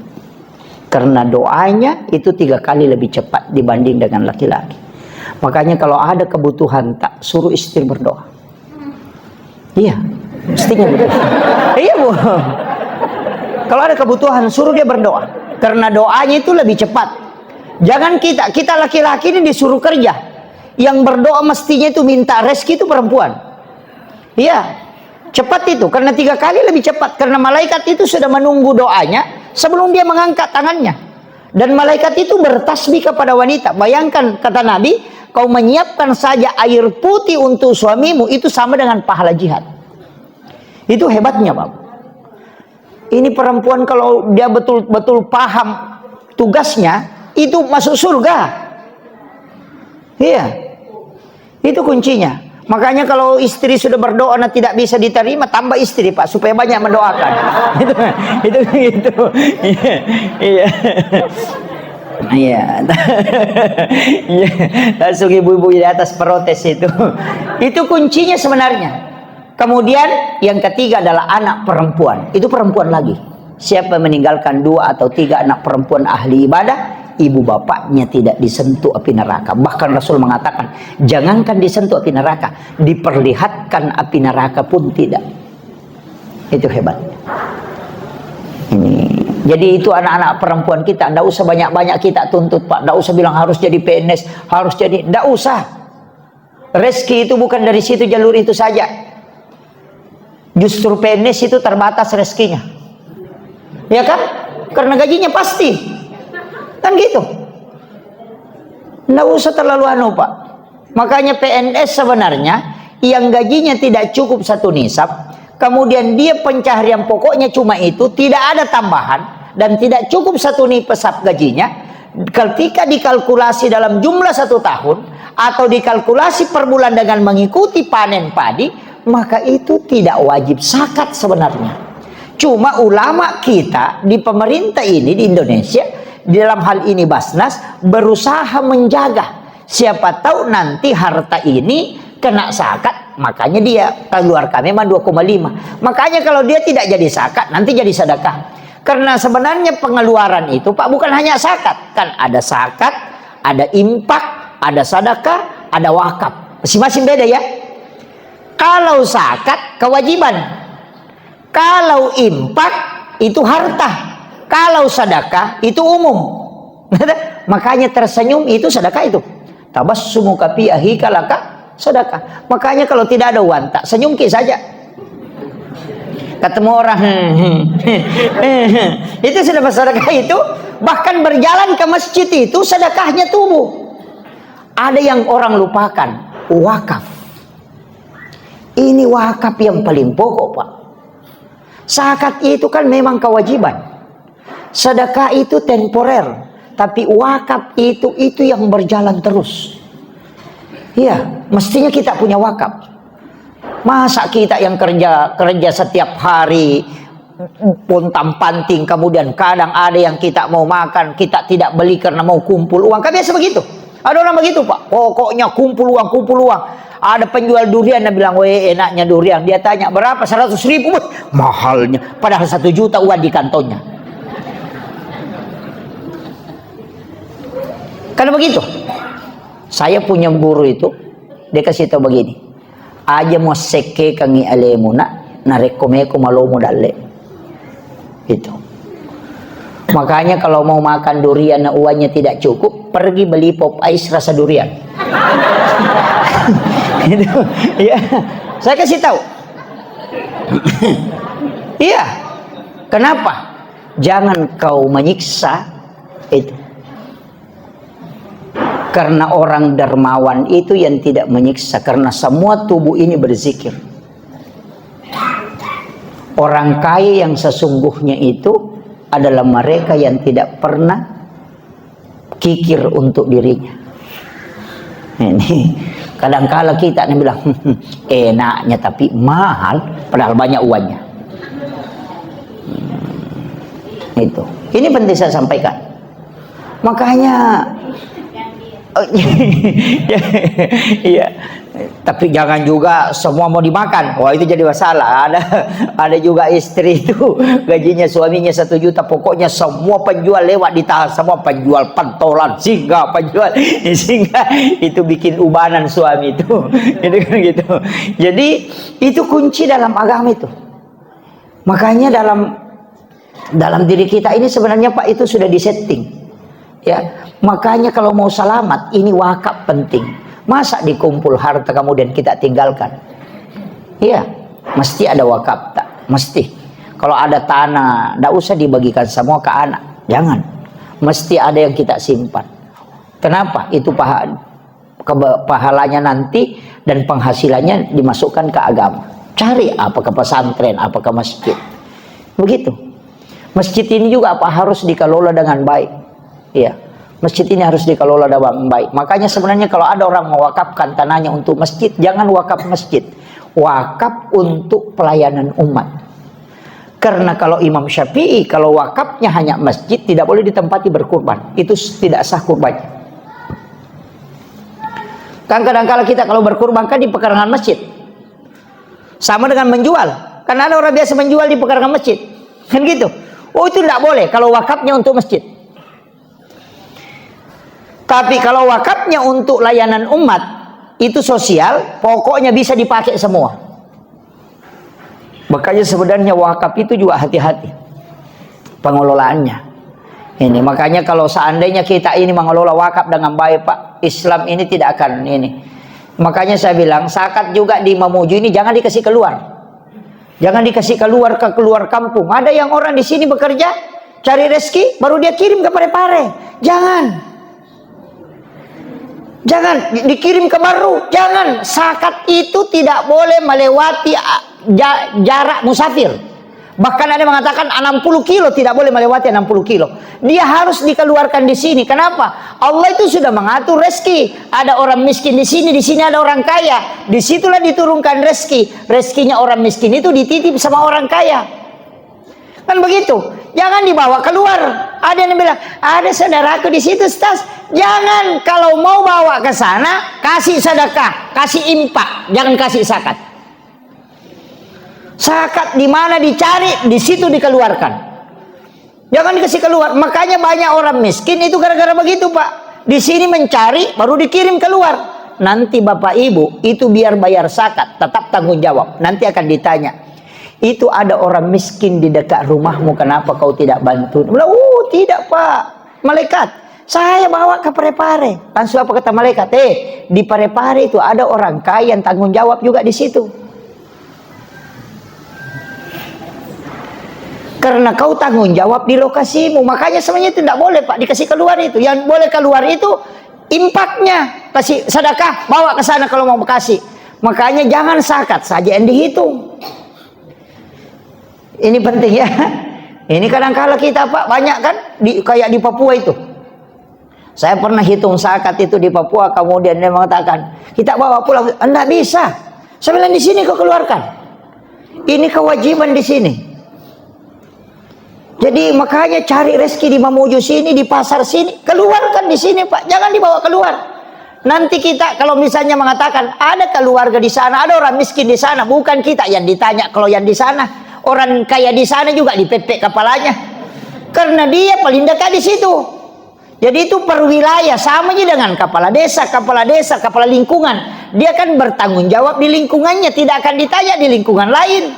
Speaker 1: Karena doanya itu 3 kali lebih cepat dibanding dengan laki-laki. Makanya kalau ada kebutuhan, tak suruh istri berdoa. Iya, istrinya berdoa. Iya Bu. Kalau ada kebutuhan, suruh dia berdoa. Karena doanya itu lebih cepat. Jangan kita laki-laki ini disuruh kerja. Yang berdoa mestinya itu minta rezeki itu perempuan. Iya, cepat itu. Karena 3 kali lebih cepat. Karena malaikat itu sudah menunggu doanya sebelum dia mengangkat tangannya. Dan malaikat itu bertasbih kepada wanita. Bayangkan, kata Nabi, kau menyiapkan saja air putih untuk suamimu, itu sama dengan pahala jihad. Itu hebatnya Pak. Ini perempuan kalau dia betul-betul paham tugasnya, itu masuk surga. Iya, itu kuncinya. Makanya kalau istri sudah berdoa dan tidak bisa diterima, tambah istri Pak, supaya banyak mendoakan. Itu. Iya. Iya. Langsung ibu-ibu di atas protes itu. Itu kuncinya sebenarnya. Kemudian yang ketiga adalah anak perempuan. Itu perempuan lagi. Siapa meninggalkan 2 atau 3 anak perempuan ahli ibadah, ibu bapaknya tidak disentuh api neraka. Bahkan Rasul mengatakan, jangankan disentuh api neraka, diperlihatkan api neraka pun tidak. Itu hebat. Ini. Jadi itu anak-anak perempuan kita, tidak usah banyak-banyak kita tuntut Pak. Tidak usah bilang harus jadi PNS, harus jadi, tidak usah. Rezeki itu bukan dari situ, jalur itu saja. Justru PNS itu terbatas rezekinya. Ya kan? Karena gajinya pasti. Kan gitu. Nggak usah terlalu anu Pak. Makanya PNS sebenarnya yang gajinya tidak cukup 1 nisab, kemudian dia pencaharian pokoknya cuma itu, tidak ada tambahan, dan tidak cukup 1 nisab gajinya, ketika dikalkulasi dalam jumlah 1 tahun, atau dikalkulasi per bulan dengan mengikuti panen padi, maka itu tidak wajib zakat sebenarnya. Cuma ulama kita di pemerintah ini di Indonesia, di dalam hal ini Basnas, berusaha menjaga. Siapa tahu nanti harta ini kena zakat, makanya dia keluarkan memang 2,5. Makanya kalau dia tidak jadi zakat, nanti jadi sedekah. Karena sebenarnya pengeluaran itu Pak bukan hanya zakat, kan ada zakat, ada infak, ada sedekah, ada wakaf. Masing-masing beda ya. Kalau zakat kewajiban. Kalau infak itu harta, kalau sedekah itu umum. Makanya tersenyum itu sedekah itu. Tabassumuka fi ahika laka sedekah. Makanya kalau tidak ada uang, tak senyum ki saja. Ketemu orang, itu sudah bersedekah itu. Bahkan berjalan ke masjid itu sedekahnya tubuh. Ada yang orang lupakan, wakaf. Ini wakaf yang paling pokok Pak. Zakat itu kan memang kewajiban. Sedekah itu temporer, tapi wakaf itu yang berjalan terus. Iya, mestinya kita punya wakaf. Masa kita yang kerja setiap hari pontang panting, kemudian kadang ada yang kita mau makan kita tidak beli karena mau kumpul uang. Kan biasa begitu. Ada orang begitu, Pak. Pokoknya kumpul uang, kumpul uang. Ada penjual durian yang bilang, "Weh, enaknya durian." Dia tanya, "Berapa?" 100.000. Mahalnya. Padahal 1 juta uang di kantongnya. Karena begitu. Saya punya guru itu, dia kasih tahu begini. Aja mo seke kangi alemu na rekomeko malomo dalle. Itu. Makanya kalau mau makan durian na uangnya tidak cukup, pergi beli pop ice rasa durian. Itu. Ya. Saya kasih tahu. Iya. Kenapa? Jangan kau menyiksa itu. Karena orang dermawan itu yang tidak menyiksa, karena semua tubuh ini berzikir. Orang kaya yang sesungguhnya itu adalah mereka yang tidak pernah kikir untuk dirinya. Ini kadang-kala kita yang bilang enaknya tapi mahal, padahal banyak uangnya. Itu. Ini penting saya sampaikan. Makanya iya, tapi jangan juga semua mau dimakan. Wah, itu jadi masalah. Ada juga istri itu gajinya suaminya 1 juta, pokoknya semua penjual lewat ditahan, semua penjual pentolan, penjual singa itu bikin ubanan suami itu. Itu kan gitu. Jadi itu kunci dalam agama itu. Makanya dalam diri kita ini sebenarnya Pak itu sudah disetting. Ya, makanya kalau mau selamat ini wakaf penting. Masa dikumpul harta kemudian kita tinggalkan? Iya, mesti ada wakaf, tak? Mesti. Kalau ada tanah, tidak usah dibagikan semua ke anak, jangan. Mesti ada yang kita simpan. Kenapa? Itu pahalanya nanti dan penghasilannya dimasukkan ke agama. Cari apa ke pesantren, apa ke masjid. Begitu. Masjid ini juga apa harus dikelola dengan baik. Iya, masjid ini harus dikelola dengan baik. Makanya sebenarnya kalau ada orang mewakafkan tanahnya untuk masjid, jangan wakaf masjid, wakaf untuk pelayanan umat. Karena kalau Imam Syafi'i, kalau wakafnya hanya masjid, tidak boleh ditempati berkurban, itu tidak sah kurbannya. Kan kadang-kala kita kalau berkurban kan di pekarangan masjid, sama dengan menjual. Karena ada orang biasa menjual di pekarangan masjid, kan gitu. Oh, itu tidak boleh kalau wakafnya untuk masjid. Tapi kalau wakafnya untuk layanan umat, itu sosial, pokoknya bisa dipakai semua. Makanya sebenarnya wakaf itu juga hati-hati pengelolaannya. Ini makanya kalau seandainya kita ini mengelola wakaf dengan baik, Pak, Islam ini tidak akan ini. Makanya saya bilang zakat juga di Mamuju ini jangan dikasih keluar. Jangan dikasih keluar ke keluar kampung. Ada yang orang di sini bekerja, cari rezeki, baru dia kirim ke Parepare. Jangan dikirim ke Baru. Jangan. Zakat itu tidak boleh melewati jarak musafir. Bahkan ada yang mengatakan 60 kilo tidak boleh melewati 60 kilo. Dia harus dikeluarkan di sini. Kenapa? Allah itu sudah mengatur rezeki. Ada orang miskin di sini ada orang kaya. Disitulah diturunkan rezeki. Rezekinya orang miskin itu dititip sama orang kaya. Kan begitu. Jangan dibawa keluar. Ada yang bilang, ada saudaraku di situ, Stas. Jangan, kalau mau bawa ke sana, kasih sedekah, kasih infak, jangan kasih zakat. Zakat di mana dicari, di situ dikeluarkan. Jangan dikasih keluar. Makanya banyak orang miskin itu gara-gara begitu, Pak. Di sini mencari, baru dikirim keluar. Nanti Bapak Ibu itu biar bayar zakat, tetap tanggung jawab. Nanti akan ditanya. Itu ada orang miskin di dekat rumahmu, kenapa kau tidak bantu? Tidak Pak, malaikat, saya bawa ke Parepare. Langsung apa kata malaikat? Di Parepare itu ada orang kaya yang tanggung jawab juga di situ. Karena kau tanggung jawab di lokasimu, makanya sebenarnya itu tidak boleh Pak dikasih keluar itu. Yang boleh keluar itu impaknya, kasih sedekah, bawa ke sana kalau mau kasih. Makanya jangan zakat saja yang dihitung. Ini penting ya. Ini kadang-kala kita Pak banyak kan kayak di Papua itu. Saya pernah hitung zakat itu di Papua, kemudian dia mengatakan, kita bawa pulang, enggak bisa. Saya bilang, di sini kau keluarkan. Ini kewajiban di sini. Jadi makanya cari rezeki di Mamuju sini, di pasar sini, keluarkan di sini Pak, jangan dibawa keluar. Nanti kita kalau misalnya mengatakan ada keluarga di sana, ada orang miskin di sana, bukan kita yang ditanya. Kalau yang di sana, orang kaya di sana juga dipepek kepalanya, karena dia paling dekat di situ. Jadi itu per wilayah, sama aja dengan kepala desa, kepala lingkungan. Dia kan bertanggung jawab di lingkungannya, tidak akan ditanya di lingkungan lain.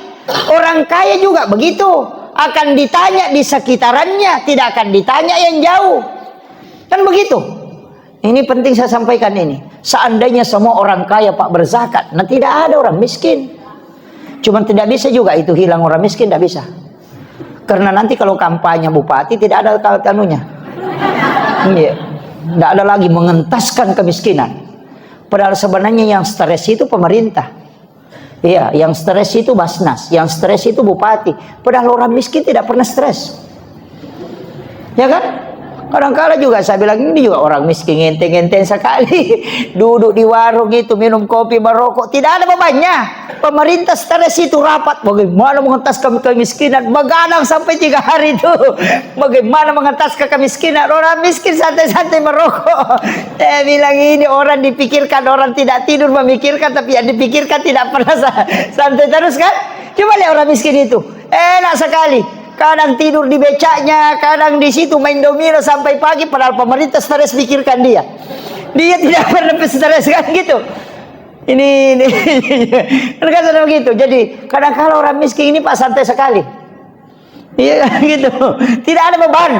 Speaker 1: Orang kaya juga begitu, akan ditanya di sekitarannya, tidak akan ditanya yang jauh. Kan begitu. Ini penting saya sampaikan ini. Seandainya semua orang kaya Pak berzakat, nah tidak ada orang miskin. Cuman tidak bisa juga itu hilang orang miskin, tidak bisa. Karena nanti kalau kampanye bupati tidak ada kanunya. Iya. Tidak ada lagi mengentaskan kemiskinan. Padahal sebenarnya yang stres itu pemerintah. Iya, yang stres itu Basnas, yang stres itu bupati. Padahal orang miskin tidak pernah stres. Ya kan? Kadang-kadang juga saya bilang, ini juga orang miskin ngenteng-ngenteng sekali. Duduk di warung itu, minum kopi, merokok, tidak ada bebannya. Pemerintah stres itu rapat, bagaimana mengentaskan kemiskinan, begadang sampai 3 hari itu. Bagaimana mengentaskan kemiskinan, orang miskin santai-santai merokok. Saya bilang ini orang dipikirkan, orang tidak tidur memikirkan, tapi yang dipikirkan tidak pernah santai terus kan. Coba lihat orang miskin itu, enak sekali. Kadang tidur di becaknya, kadang di situ main domino sampai pagi, padahal pemerintah stres pikirkan dia. Dia tidak pernah stres kan gitu. Ini kan begitu. Jadi kadang-kadang orang miskin ini Pak santai sekali. Iya gitu. Tidak ada beban.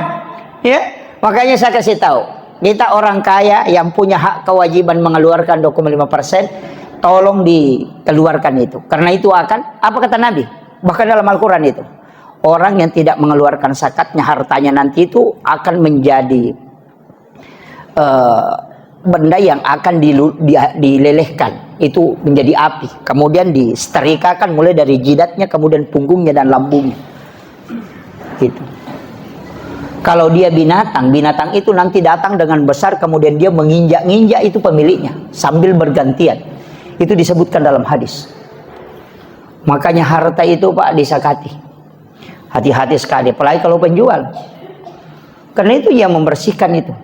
Speaker 1: Ya. Makanya saya kasih tahu, kita orang kaya yang punya hak kewajiban mengeluarkan 25%, tolong dikeluarkan itu. Karena itu akan, apa kata Nabi? Bahkan dalam Al-Quran itu, orang yang tidak mengeluarkan zakatnya, hartanya nanti itu akan menjadi benda yang akan dilelehkan. Itu menjadi api. Kemudian disetrikakan mulai dari jidatnya, kemudian punggungnya dan lambungnya. Gitu. Kalau dia binatang, binatang itu nanti datang dengan besar, kemudian dia menginjak-injak itu pemiliknya sambil bergantian. Itu disebutkan dalam hadis. Makanya harta itu Pak disakati. Hati-hati sekali, apalagi kalau penjual. Karena itu yang membersihkan itu.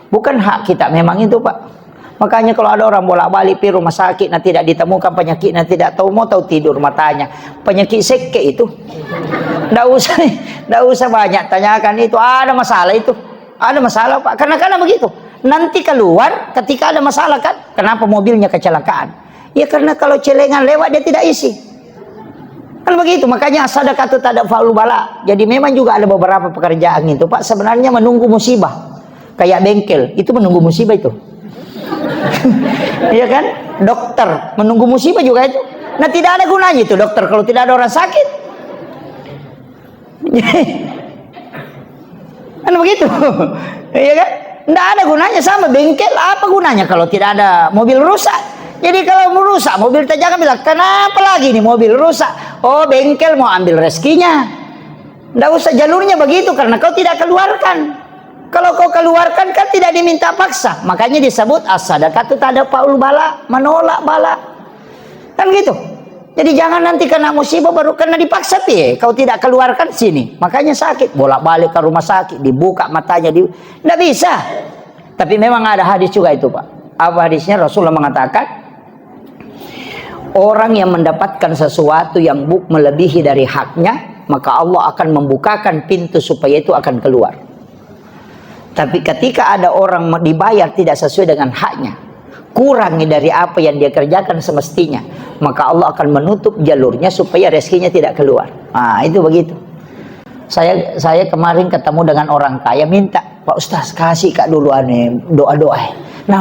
Speaker 1: Bukan hak kita memang itu Pak. Makanya kalau ada orang bolak-balik pergi rumah sakit, nah tidak ditemukan penyakitnya, tidak tahu mau tahu tidur matanya. Penyakit seke itu. Tidak usah banyak tanyakan itu. Ada masalah itu. Ada masalah Pak. Karena begitu. Nanti keluar ketika ada masalah kan. Kenapa mobilnya kecelakaan? Ya karena kalau celengan lewat dia tidak isi. Kan begitu, makanya sedekah itu tak ada faul bala. Jadi memang juga ada beberapa pekerjaan itu Pak sebenarnya menunggu musibah. Kayak bengkel, itu menunggu musibah itu. Iya kan? Dokter menunggu musibah juga itu. Nah tidak ada gunanya itu dokter kalau tidak ada orang sakit. Kan begitu. Iya kan? Tidak ada gunanya, sama bengkel apa gunanya kalau tidak ada mobil rusak. Jadi kalau mau rusak mobil, jangan bilang kenapa lagi nih mobil rusak. Oh bengkel mau ambil rezekinya. Tidak usah jalurnya begitu karena kau tidak keluarkan. Kalau kau keluarkan kan tidak diminta paksa. Makanya disebut as-sadaqah itu tak ada faul bala, menolak bala. Kan gitu. Jadi jangan nanti kena musibah baru kena dipaksa piye. Kau tidak keluarkan sini. Makanya sakit, bolak-balik ke rumah sakit, dibuka matanya, tidak bisa. Tapi memang ada hadis juga itu Pak. Apa hadisnya? Rasulullah mengatakan, orang yang mendapatkan sesuatu yang melebihi dari haknya, maka Allah akan membukakan pintu supaya itu akan keluar. Tapi ketika ada orang dibayar tidak sesuai dengan haknya, kurang dari apa yang dia kerjakan semestinya, maka Allah akan menutup jalurnya supaya rezekinya tidak keluar. Nah itu begitu. Saya kemarin ketemu dengan orang kaya, minta, Pak Ustaz kasih kak dulu aneh doa-doa. Nah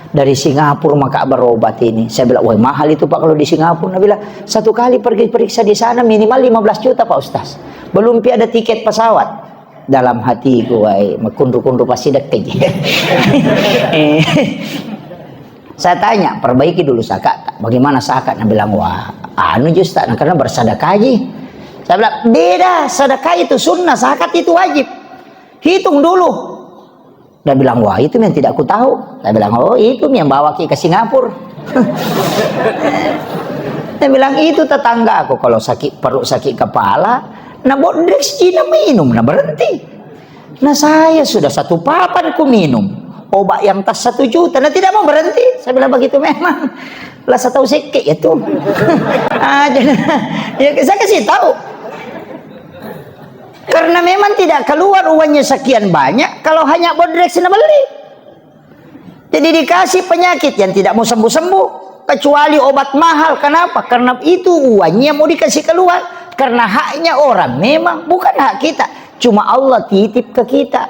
Speaker 1: dari Singapura maka berobat ini. Saya bilang, wah mahal itu Pak kalau di Singapura. Nah bilang, 1 kali pergi periksa di sana minimal 15 juta Pak Ustaz. Belum ada tiket pesawat. Dalam hatiku, wah kundu-kundu pasti deket. Saya tanya, perbaiki dulu zakat. Bagaimana zakat? Nah bilang, wah Ustaz, karena bersedekah aja. Saya bilang, beda, sedekah itu sunnah, zakat itu wajib. Hitung dulu. Dia bilang, wah itu yang tidak aku tahu. Saya bilang, oh itu yang bawa ke Singapura. Dia bilang, itu tetangga aku kalau sakit perut, sakit kepala, nah Bodrex Cina minum, nah berhenti. Nah saya sudah 1 papan ku minum obat yang tas 1 juta, nah tidak mau berhenti. Saya bilang begitu memang. Lah saya tahu sikit ya tuh. Ya saya kasih tahu. Karena memang tidak keluar uangnya sekian banyak kalau hanya Bodrex na beli. Jadi dikasih penyakit yang tidak mau sembuh-sembuh. Kecuali obat mahal. Kenapa? Karena itu uangnya mau dikasih keluar. Karena haknya orang. Memang bukan hak kita. Cuma Allah titip ke kita.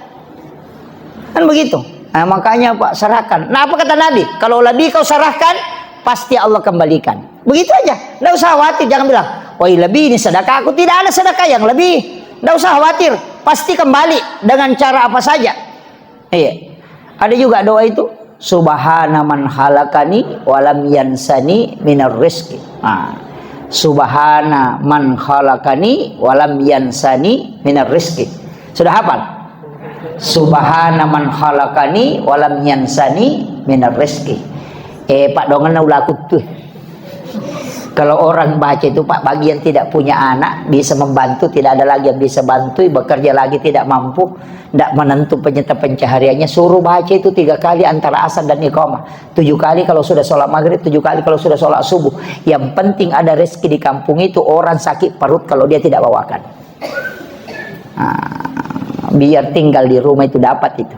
Speaker 1: Kan begitu. Nah, makanya Pak serahkan. Nah apa kata Nabi? Kalau lebih kau serahkan, pasti Allah kembalikan. Begitu aja. Tidak usah khawatir. Jangan bilang, wah lebih ini sedekah. Aku tidak ada sedekah yang lebih. Tidak usah khawatir. Pasti kembali dengan cara apa saja. Iya. Ada juga doa itu. Subhana man halakani walam yansani minar rizki. Subhana man halakani walam yansani minar rizki. Sudah hafal? Subhana man halakani walam yansani minar rizki. Pak dongan ulah tuh. Kalau orang baca itu Pak, bagi yang tidak punya anak bisa membantu, tidak ada lagi yang bisa bantu, bekerja lagi tidak mampu, tidak menentu pencahariannya, suruh baca itu 3 kali antara asar dan iqamah, 7 kali kalau sudah sholat maghrib, 7 kali kalau sudah sholat subuh. Yang penting ada rezeki di kampung itu. Orang sakit perut kalau dia tidak bawakan, biar tinggal di rumah itu dapat itu.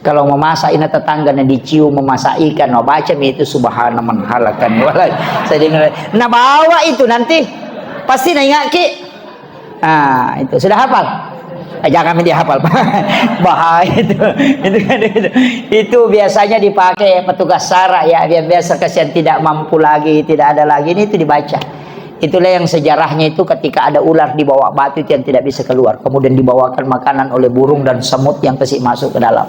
Speaker 1: Kalau memasak ini tetangganya dicium memasak ikan, mau baca itu subhana man halakan walai. Saya dengar, nah bawa itu nanti pasti ingat ki. Itu sudah hafal? Jangan dia hafal, bahaya itu. Itu biasanya dipakai petugas SARA ya, biasa kasihan tidak mampu lagi, tidak ada lagi, ini itu dibaca. Itulah yang sejarahnya itu ketika ada ular di bawah batu itu yang tidak bisa keluar, kemudian dibawakan makanan oleh burung dan semut yang kasih masuk ke dalam.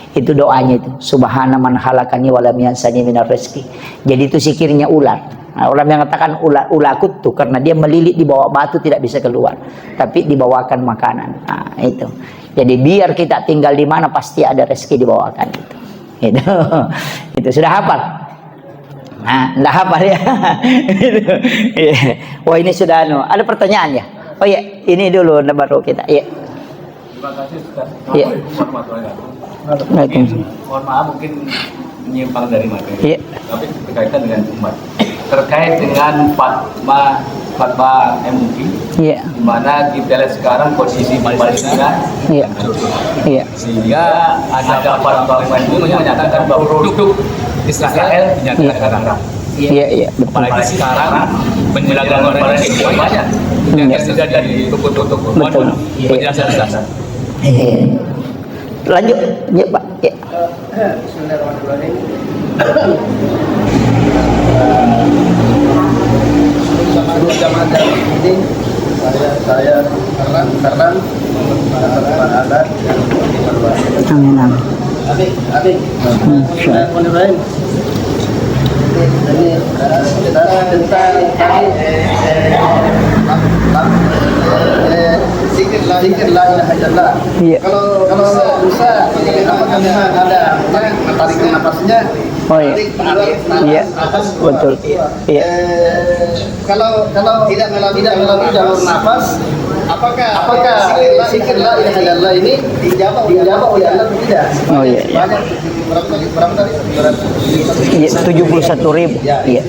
Speaker 1: Itu doanya itu, subhana man halakani walam yansani minar rizki. Jadi itu zikirnya ular. Nah, orang yang mengatakan ular kutu karena dia melilit di bawah batu tidak bisa keluar, tapi dibawakan makanan. Nah, itu. Jadi biar kita tinggal di mana pasti ada rezeki dibawakan itu. Itu sudah hafal. Nah, enggak hafal ya. Wah ini sudah ada pertanyaan ya. Oh iya, ini dulu baru kita. Iya.
Speaker 2: Terima kasih Ustaz.
Speaker 1: Iya.
Speaker 2: Mohon maaf mungkin menyimpang dari materi.
Speaker 1: Iya.
Speaker 2: Tapi berkaitan dengan umat. Terkait dengan fatwa MUI.
Speaker 1: Iya.
Speaker 2: Di mana kita lihat sekarang posisi Palestina.
Speaker 1: Iya. Iya.
Speaker 2: Sehingga ada fatwa MUI menyatakan bahwa produk Israel dinyatakan haram.
Speaker 1: Iya, iya, betul.
Speaker 2: Apalagi sekarang penjelasan Palestina banyak. Yang sudah dari toko-toko.
Speaker 1: Betul.
Speaker 2: Penjelasan dasar.
Speaker 1: Lanjut, ya Pak. Ya.
Speaker 3: Bismillahirrahmanirrahim. Seluruh jamaah ini saya karena ada
Speaker 1: Amin.
Speaker 3: Amin. Bismillahirrahmanirrahim. Ini kita tentang zikir la ilaha illallah. Kalau bisa apakah memang ada tarik nafasnya?
Speaker 1: Oh iya. Iya. Betul. Iya.
Speaker 3: Kalau tidak melalui jalur nafas, apakah zikir la ilaha illallah ini dijawab oleh Allah atau tidak?
Speaker 1: Oh iya.
Speaker 3: Banyak berapa tadi?
Speaker 1: Iya, 71.000. Iya.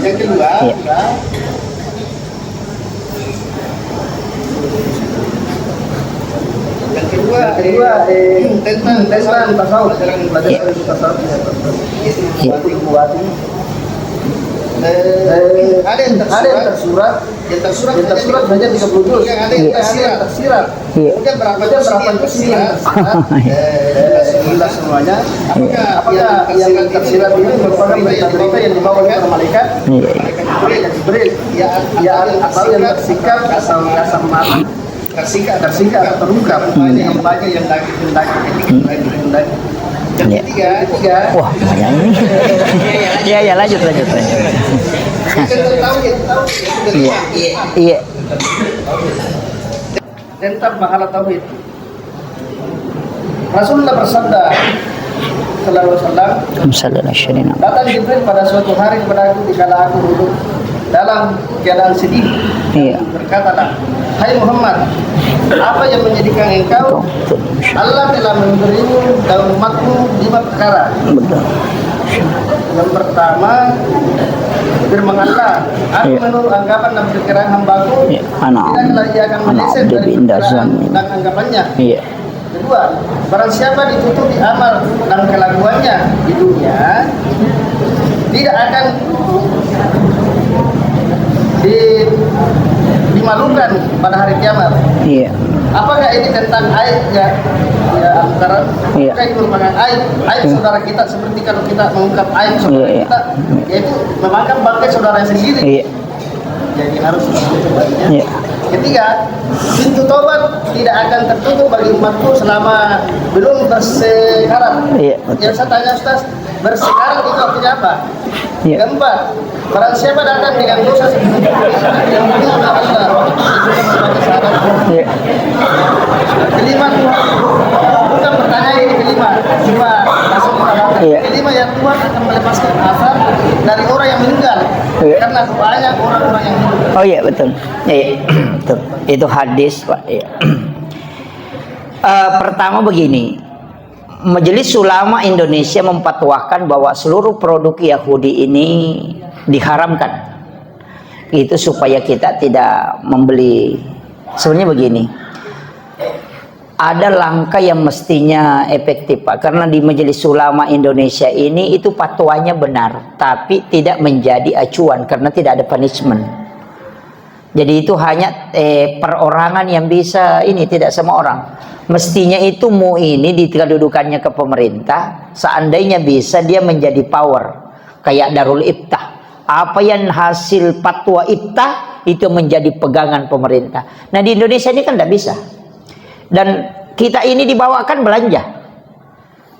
Speaker 3: Yang kedua,
Speaker 1: Iya. tentang tasawuf, pelajaran tasawuf. Ada yang tersurat saja 30 juz. Ada yang tersirat. Kemudian berapa juz yang tersirat semuanya. Apakah yang tersirat ini merupakan berita-berita yang dibawa oleh malaikat? Jibril. Ya atau yang tersikat asam mati. Tersikat atau terungkap yang banyak yang daging. Yang ketiga, Wah, banyak ini. Iya, lanjut. Iya.
Speaker 3: tentang pahala tauhid. Rasulullah bersabda sallallahu alaihi wasallam, datang Jibril pada suatu hari kepada aku dikala aku duduk dalam keadaan sedih.
Speaker 1: Iya.
Speaker 3: Berkatalah, hai Muhammad, apa yang menjadikan engkau? Allah telah memberimu dan umatmu 5 perkara.
Speaker 1: Betul.
Speaker 3: Yang pertama, firman Allah, aku
Speaker 1: Iya.
Speaker 3: menurut anggapan dan perkiraan hambaku,
Speaker 1: Iya. Anak.
Speaker 3: tidaklah ia akan meleset
Speaker 1: Anak,
Speaker 3: dari
Speaker 1: dia pindah
Speaker 3: perkiraan
Speaker 1: zaman.
Speaker 3: dan anggapannya.
Speaker 1: Iya.
Speaker 3: Kedua, barang siapa ditutupi amal dan kelakuannya di dunia, tidak akan dimalukan pada hari kiamat.
Speaker 1: Iya.
Speaker 3: Apakah ini tentang aib ya antara?
Speaker 1: Iya.
Speaker 3: Apakah ini merupakan aib saudara kita, seperti kalau kita mengungkap aib saudara
Speaker 1: Iya, iya.
Speaker 3: kita, yaitu memakan bangkai saudara sendiri.
Speaker 1: Iya.
Speaker 3: Jadi harus sebaliknya.
Speaker 1: Iya.
Speaker 3: Ketiga, pintu tobat tidak akan tertutup bagi umatku selama belum bersekarat.
Speaker 1: Iya, betul.
Speaker 3: Yang saya tanya Ustaz, bersekarat itu artinya apa?
Speaker 1: Iya.
Speaker 3: Keempat, barang siapa datang dengan dosa sebelum yang mulia oleh Allah, itu sebagai syarat.
Speaker 1: Iya.
Speaker 3: Kelima, bukan pertanyaan ini kelima, cuma langsung kita
Speaker 1: Iya.
Speaker 3: kelima, yang Tuhan akan melepaskan asap dari orang yang meninggal.
Speaker 1: Iya.
Speaker 3: Karena banyak orang-orang yang hidup.
Speaker 1: Oh iya betul. Iya. Betul. Itu hadis, Pak. Iya. Pertama begini. Majelis Ulama Indonesia memfatwakan bahwa seluruh produk Yahudi ini diharamkan. Itu supaya kita tidak membeli. Sebenarnya begini. Ada langkah yang mestinya efektif, Pak. Karena di Majelis Ulama Indonesia ini itu fatwanya benar, tapi tidak menjadi acuan karena tidak ada punishment. Jadi itu hanya perorangan yang bisa ini, tidak semua orang. Mestinya itu ini di kedudukannya ke pemerintah, seandainya bisa dia menjadi power kayak Darul Iftah. Apa yang hasil fatwa Iftah itu menjadi pegangan pemerintah. Nah di Indonesia ini kan tidak bisa. Dan kita ini dibawakan belanja.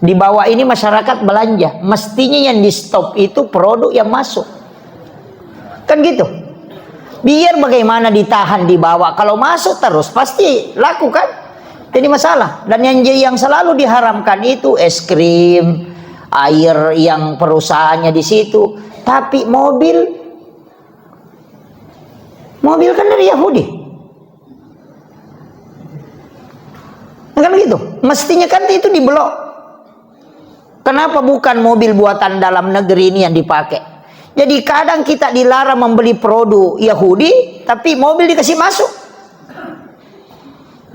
Speaker 1: Di bawah ini masyarakat belanja. Mestinya yang di stop itu produk yang masuk. Kan gitu. Biar bagaimana ditahan di bawah. Kalau masuk terus pasti laku kan. Jadi masalah. Dan yang selalu diharamkan itu es krim, air yang perusahaannya di situ. Tapi mobil kan dari Yahudi. Kan gitu. Mestinya kan itu diblok. Kenapa bukan mobil buatan dalam negeri ini yang dipakai? Jadi kadang kita dilarang membeli produk Yahudi, tapi mobil dikasih masuk.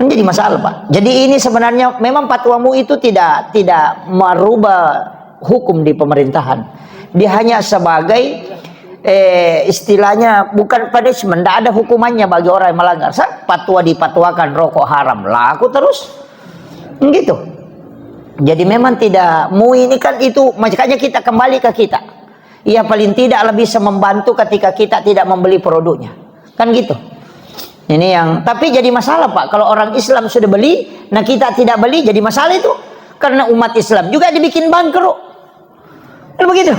Speaker 1: Menjadi masalah, Pak. Jadi ini sebenarnya memang fatwamu itu tidak merubah hukum di pemerintahan. Dia hanya sebagai istilahnya bukan punishment, tidak ada hukumannya bagi orang yang melanggar. Fatwa dipatwakan rokok haram, laku terus. Gitu. Jadi memang tidak ini kan itu, makanya kita kembali ke kita. Ya paling tidak bisa membantu ketika kita tidak membeli produknya. Kan gitu. Ini yang tapi jadi masalah, Pak. Kalau orang Islam sudah beli, nah kita tidak beli, jadi masalah itu. Karena umat Islam juga dibikin bangkrut. Kan begitu.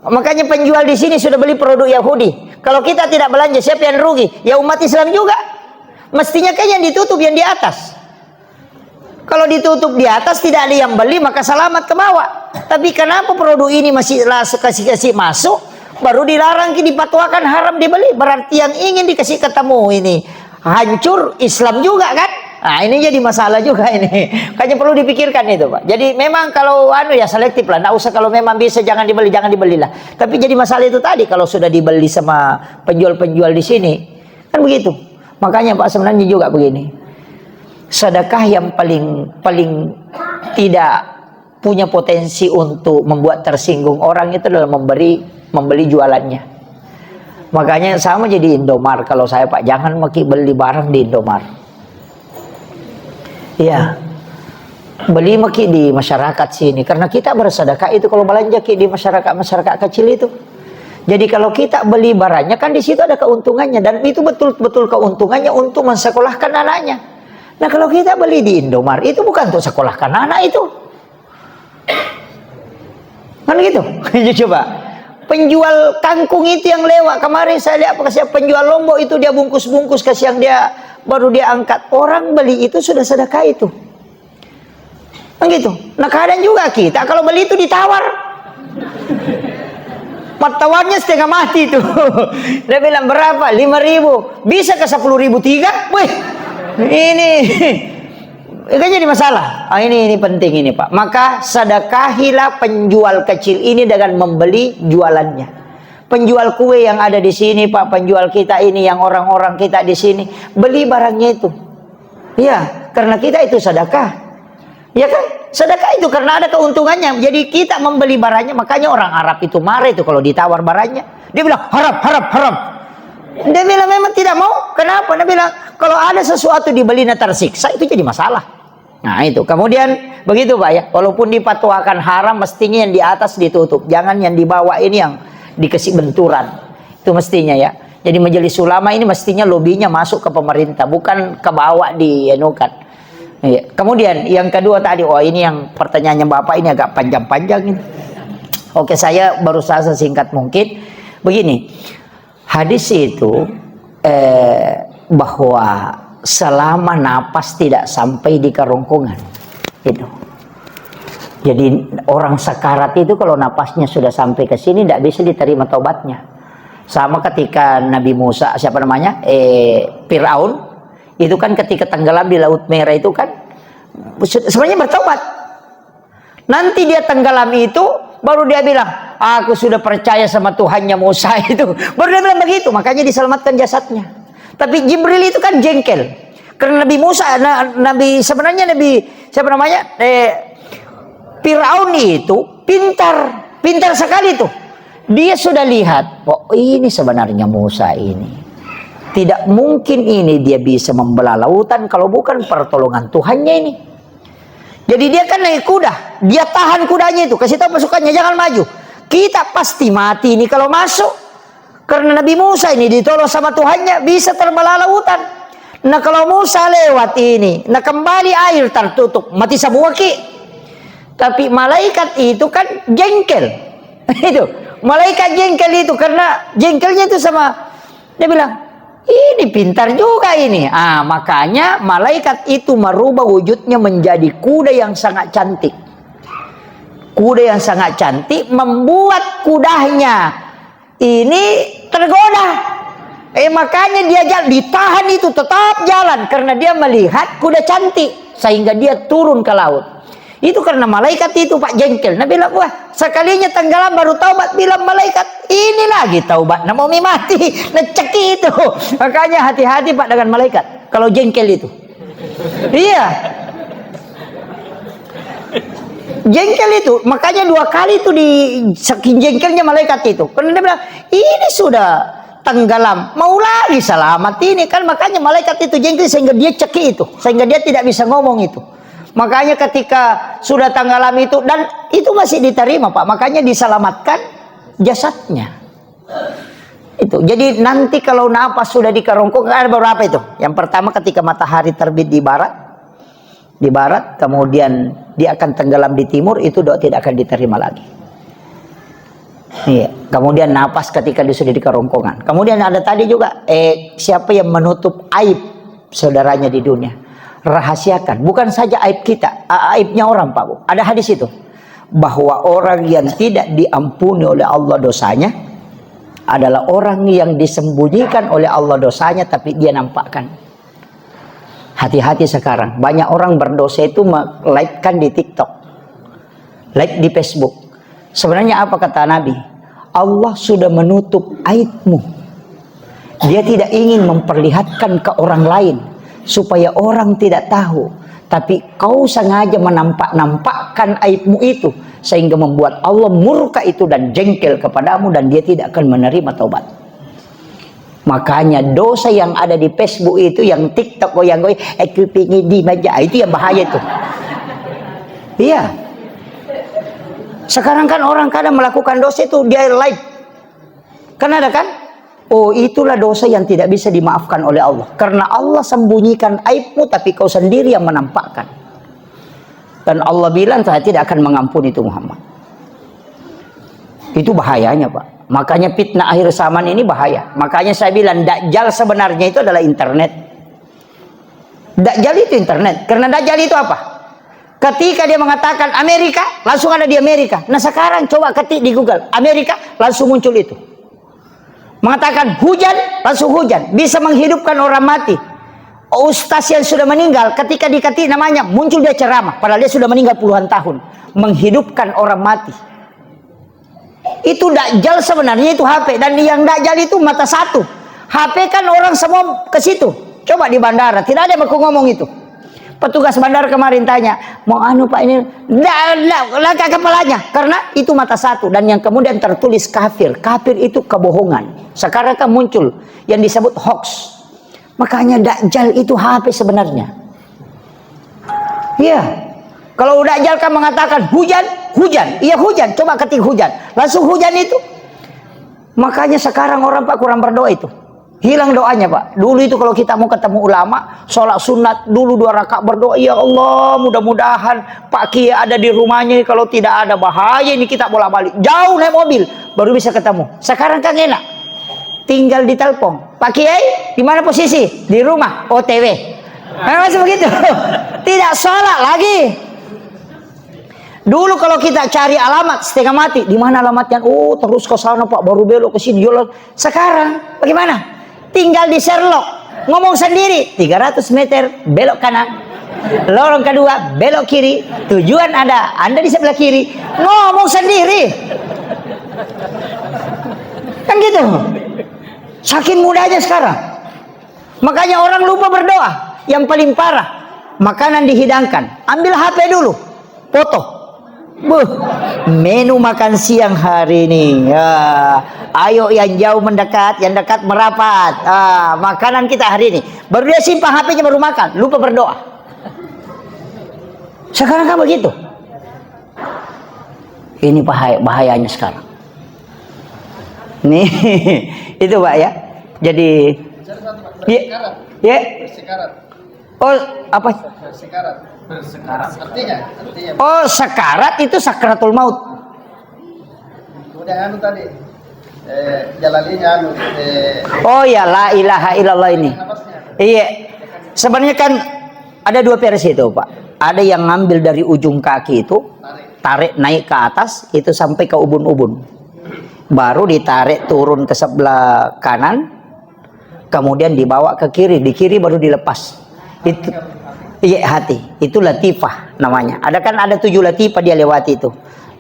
Speaker 1: Makanya penjual di sini sudah beli produk Yahudi. Kalau kita tidak belanja, siapa yang rugi? Ya umat Islam juga. Mestinya kan yang ditutup yang di atas. Kalau ditutup di atas tidak ada yang beli, maka selamat ke bawah. Tapi kenapa produk ini masih kasih masuk, baru dilarang, dipatwakan haram dibeli? Berarti yang ingin dikasih ketemu ini hancur Islam juga kan? Nah ini jadi masalah juga ini. Kayaknya perlu dipikirkan itu, Pak. Jadi memang kalau ya selektif lah. Nggak usah, kalau memang bisa jangan dibelilah. Tapi jadi masalah itu tadi, kalau sudah dibeli sama penjual-penjual di sini, kan begitu. Makanya Pak sebenarnya juga begini. Sedekah yang paling tidak punya potensi untuk membuat tersinggung orang itu adalah membeli jualannya. Makanya sama jadi Indomart. Kalau saya, Pak, jangan beli barang di Indomart. Iya. Beli di masyarakat sini, karena kita bersedekah itu kalau belanja di masyarakat kecil itu. Jadi kalau kita beli barangnya kan di situ ada keuntungannya, dan itu betul-betul keuntungannya untuk mensekolahkan anaknya. Nah kalau kita beli di Indomart itu bukan untuk sekolahkan anak itu. Kan gitu. Coba. Penjual kangkung itu yang lewat kemarin saya lihat, penjual lombok itu dia bungkus-bungkus kasih yang dia baru dia angkat. Orang beli itu sudah sedekah itu. Begitu. Nah kadang juga kita kalau beli itu ditawar. Tawarnya setengah mati tuh. Dia bilang berapa? 5.000. Bisa ke 10.000 tiga? Wih, ini kan jadi masalah. Ini penting ini Pak. Maka sedekahilah penjual kecil ini dengan membeli jualannya. Penjual kue yang ada di sini Pak, penjual kita ini yang orang-orang kita di sini, beli barangnya itu. Ya, karena kita itu sedekah. Ya kan? Sedekah itu karena ada keuntungannya. Jadi kita membeli barangnya. Makanya orang Arab itu marah itu kalau ditawar barangnya. Dia bilang haram, haram, haram. Dia bilang memang tidak mau. Kenapa? Dia bilang kalau ada sesuatu dibeli tersiksa itu jadi masalah. Nah itu. Kemudian begitu Pak ya. Walaupun dipatuakan haram, mestinya yang di atas ditutup. Jangan yang di bawah ini yang dikasih benturan. Itu mestinya ya. Jadi majelis ulama ini mestinya lobinya masuk ke pemerintah, bukan ke bawah dienukan. Iya. Kemudian yang kedua tadi, ini yang pertanyaannya Bapak ini agak panjang-panjang ini. Oke, saya berusaha sesingkat mungkin. Begini, hadis itu bahwa selama napas tidak sampai di kerongkongan, itu. Jadi orang sekarat itu kalau napasnya sudah sampai ke sini tidak bisa diterima taubatnya. Sama ketika Nabi Musa, siapa namanya, Fir'aun. Itu kan ketika tenggelam di Laut Merah itu kan sebenarnya bertobat. Nanti dia tenggelam itu baru dia bilang, aku sudah percaya sama Tuhannya Musa itu. Baru dia bilang begitu, makanya diselamatkan jasadnya. Tapi Jibril itu kan jengkel. Karena Nabi Musa, siapa namanya? Fir'aun itu pintar sekali tuh. Dia sudah lihat, ini sebenarnya Musa ini. Tidak mungkin ini dia bisa membelah lautan kalau bukan pertolongan Tuhannya ini. Jadi dia kan naik kuda, dia tahan kudanya itu, kasih tahu pasukannya jangan maju. Kita pasti mati ini kalau masuk. Karena Nabi Musa ini ditolong sama Tuhannya bisa terbelah lautan. Nah kalau Musa lewat ini, nah kembali air tertutup, mati semua ki. Tapi malaikat itu kan jengkel. Itu malaikat jengkel itu karena jengkelnya itu sama, dia bilang, ini pintar juga ini. Makanya malaikat itu merubah wujudnya menjadi kuda yang sangat cantik. Kuda yang sangat cantik membuat kudanya ini tergoda. Makanya dia ditahan itu tetap jalan karena dia melihat kuda cantik sehingga dia turun ke laut. Itu karena malaikat itu Pak jengkel. Nah bilang, wah sekalinya tenggelam baru taubat. Bilang malaikat, ini lagi taubat. Nah mau mati. Nah ceki itu. Makanya hati-hati Pak dengan malaikat. Kalau jengkel itu. Iya. Jengkel itu. Makanya 2 kali itu di saking jengkelnya malaikat itu. Karena dia bilang, ini sudah tenggelam. Mau lagi selamat ini. Kan makanya malaikat itu jengkel sehingga dia ceki itu. Sehingga dia tidak bisa ngomong itu. Makanya ketika sudah tenggelam itu dan itu masih diterima Pak, makanya diselamatkan jasadnya. Itu. Jadi nanti kalau napas sudah di kerongkongan ada beberapa itu. Yang pertama ketika matahari terbit di barat, kemudian dia akan tenggelam di timur, itu doa tidak akan diterima lagi. Iya. Kemudian napas ketika dia sudah di kerongkongan. Kemudian ada tadi juga siapa yang menutup aib saudaranya di dunia. Rahasiakan, bukan saja aib kita, aibnya orang Pak Bu. Ada hadis itu bahwa orang yang tidak diampuni oleh Allah dosanya adalah orang yang disembunyikan oleh Allah dosanya tapi dia nampakkan. Hati-hati sekarang, banyak orang berdosa itu like-kan di TikTok, like di Facebook. Sebenarnya apa kata Nabi? Allah sudah menutup aibmu. Dia tidak ingin memperlihatkan ke orang lain supaya orang tidak tahu, tapi kau sengaja menampakkan aibmu itu sehingga membuat Allah murka itu dan jengkel kepadamu dan dia tidak akan menerima taubat. Makanya dosa yang ada di Facebook itu, yang TikTok goyang-goyang, aku pingin di meja, itu yang bahaya itu. Iya. Sekarang kan orang kadang melakukan dosa itu dia live. Kan ada kan? Oh, itulah dosa yang tidak bisa dimaafkan oleh Allah. Karena Allah sembunyikan aibmu, tapi kau sendiri yang menampakkan. Dan Allah bilang, saya tidak akan mengampuni itu Muhammad. Itu bahayanya Pak. Makanya fitnah akhir zaman ini bahaya. Makanya saya bilang, Dajjal sebenarnya itu adalah internet. Dajjal itu internet. Karena Dajjal itu apa? Ketika dia mengatakan Amerika, langsung ada di Amerika. Nah sekarang coba ketik di Google Amerika, langsung muncul itu. Mengatakan hujan, langsung hujan. Bisa menghidupkan orang mati. Ustaz yang sudah meninggal, ketika diketik namanya, muncul dia ceramah. Padahal dia sudah meninggal puluhan tahun. Menghidupkan orang mati. Itu Dajjal sebenarnya, itu HP. Dan yang Dajjal itu mata satu. HP kan orang semua ke situ. Coba di bandara, tidak ada yang ngomong itu. Petugas bandara kemarin tanya, mau anu Pak ini, langkah kepalanya, karena itu mata satu. Dan yang kemudian tertulis kafir. Kafir itu kebohongan. Sekarang kan muncul yang disebut hoax. Makanya Dajjal itu HP sebenarnya. Iya. Kalau Dajjal kan mengatakan hujan, hujan. Iya hujan, coba ketik hujan. Langsung hujan itu. Makanya sekarang orang Pak kurang berdoa itu. Hilang doanya Pak. Dulu itu kalau kita mau ketemu ulama, sholat sunat dulu 2 rakaat berdoa, ya Allah mudah-mudahan Pak Kiai ada di rumahnya. Kalau tidak ada bahaya ini kita bolak-balik. Jauh naik mobil baru bisa ketemu. Sekarang kan enak. Tinggal ditelepon. Pak Kiai di mana posisi? Di rumah. OTW. Masih begitu. Tidak sholat lagi. Dulu kalau kita cari alamat setengah mati, di mana alamatnya? Oh, terus ke sana Pak, baru belok ke sini. Sekarang bagaimana? Tinggal di Sherlock, ngomong sendiri, 300 meter belok kanan, lorong kedua belok kiri, tujuan ada, Anda di sebelah kiri, ngomong sendiri. Kan gitu. Saking mudahnya sekarang. Makanya orang lupa berdoa. Yang paling parah, makanan dihidangkan, ambil HP dulu, foto. Menu makan siang hari ini. Ayo yang jauh mendekat, yang dekat merapat. Makanan kita hari ini. Baru dia simpan HP-nya baru makan, lupa berdoa. Sekarang kan begitu. Ini bahayanya sekarang. Nih, itu Pak ya. Jadi ya. Oh, apa?
Speaker 3: Bersekarat. Artinya.
Speaker 1: Oh, sekarat itu sakratul maut.
Speaker 3: Udah anu tadi. Jalalinya anu.
Speaker 1: Oh ya, la ilaha illallah ini. Iya. Sebenarnya kan ada 2 versi itu, Pak. Ada yang ngambil dari ujung kaki itu, tarik naik ke atas, itu sampai ke ubun-ubun. Baru ditarik turun ke sebelah kanan, kemudian dibawa ke kiri, di kiri baru dilepas. Itu iya hati, itu latifah namanya. Ada 7 latifah dia lewati itu.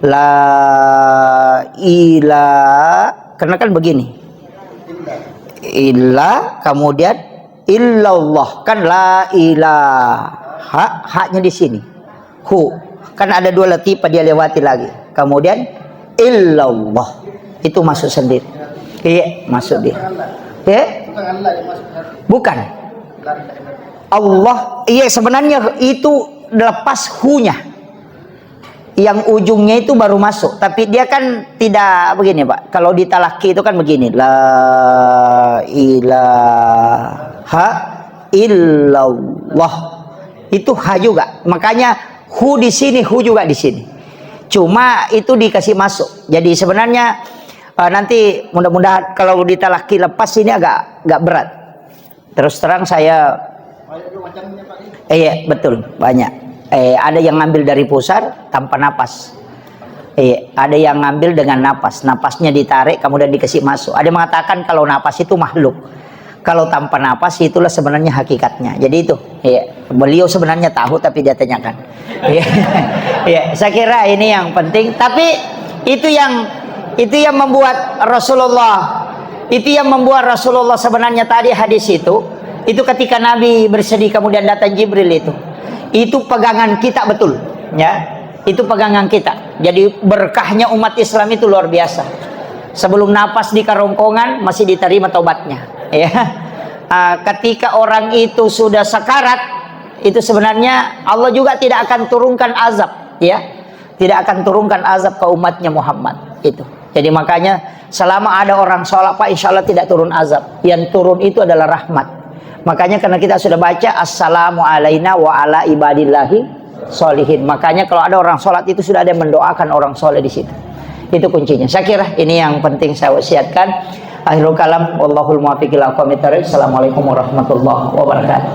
Speaker 1: La ilah, karena kan begini. Illa, kemudian illallah, kan la ilaha, haknya di sini. Hu, kan ada 2 latifah dia lewati lagi. Kemudian illallah, itu masuk sendiri. Iya, masuk dia. Ya? Bukan. Allah, iya sebenarnya itu lepas hu-nya. Yang ujungnya itu baru masuk, tapi dia kan tidak begini Pak. Kalau di talaki itu kan begini, la ilaha illallah. Itu ha juga. Makanya hu di sini, hu juga di sini. Cuma itu dikasih masuk. Jadi sebenarnya nanti mudah-mudahan kalau di talaki lepas ini agak berat. Terus terang saya iya betul banyak. Ada yang ngambil dari pusar tanpa napas. Ada yang ngambil dengan napas. Napasnya ditarik kemudian dikasih masuk. Ada yang mengatakan kalau napas itu makhluk. Kalau tanpa napas itulah sebenarnya hakikatnya. Jadi itu. Beliau sebenarnya tahu tapi dia tanyakan. Saya kira ini yang penting. Tapi itu yang membuat Rasulullah. Itu yang membuat Rasulullah sebenarnya tadi hadis itu ketika Nabi bersedih kemudian datang Jibril itu pegangan kita betul ya, itu pegangan kita. Jadi berkahnya umat Islam itu luar biasa. Sebelum napas di kerongkongan masih diterima taubatnya ya. Ketika orang itu sudah sekarat, itu sebenarnya Allah juga tidak akan turunkan azab ya, tidak akan turunkan azab ke umatnya Muhammad itu. Jadi makanya selama ada orang sholat Pak, insya Allah tidak turun azab. Yang turun itu adalah rahmat. Makanya karena kita sudah baca assalamu alaina wa ala ibadillahi sholihin. Makanya kalau ada orang sholat itu sudah ada yang mendoakan orang soleh di situ. Itu kuncinya. Saya kira ini yang penting saya wasiatkan. Akhirul kalam wallahul muwaffiq ila aqwamit thoriq. Assalamualaikum warahmatullahi wabarakatuh.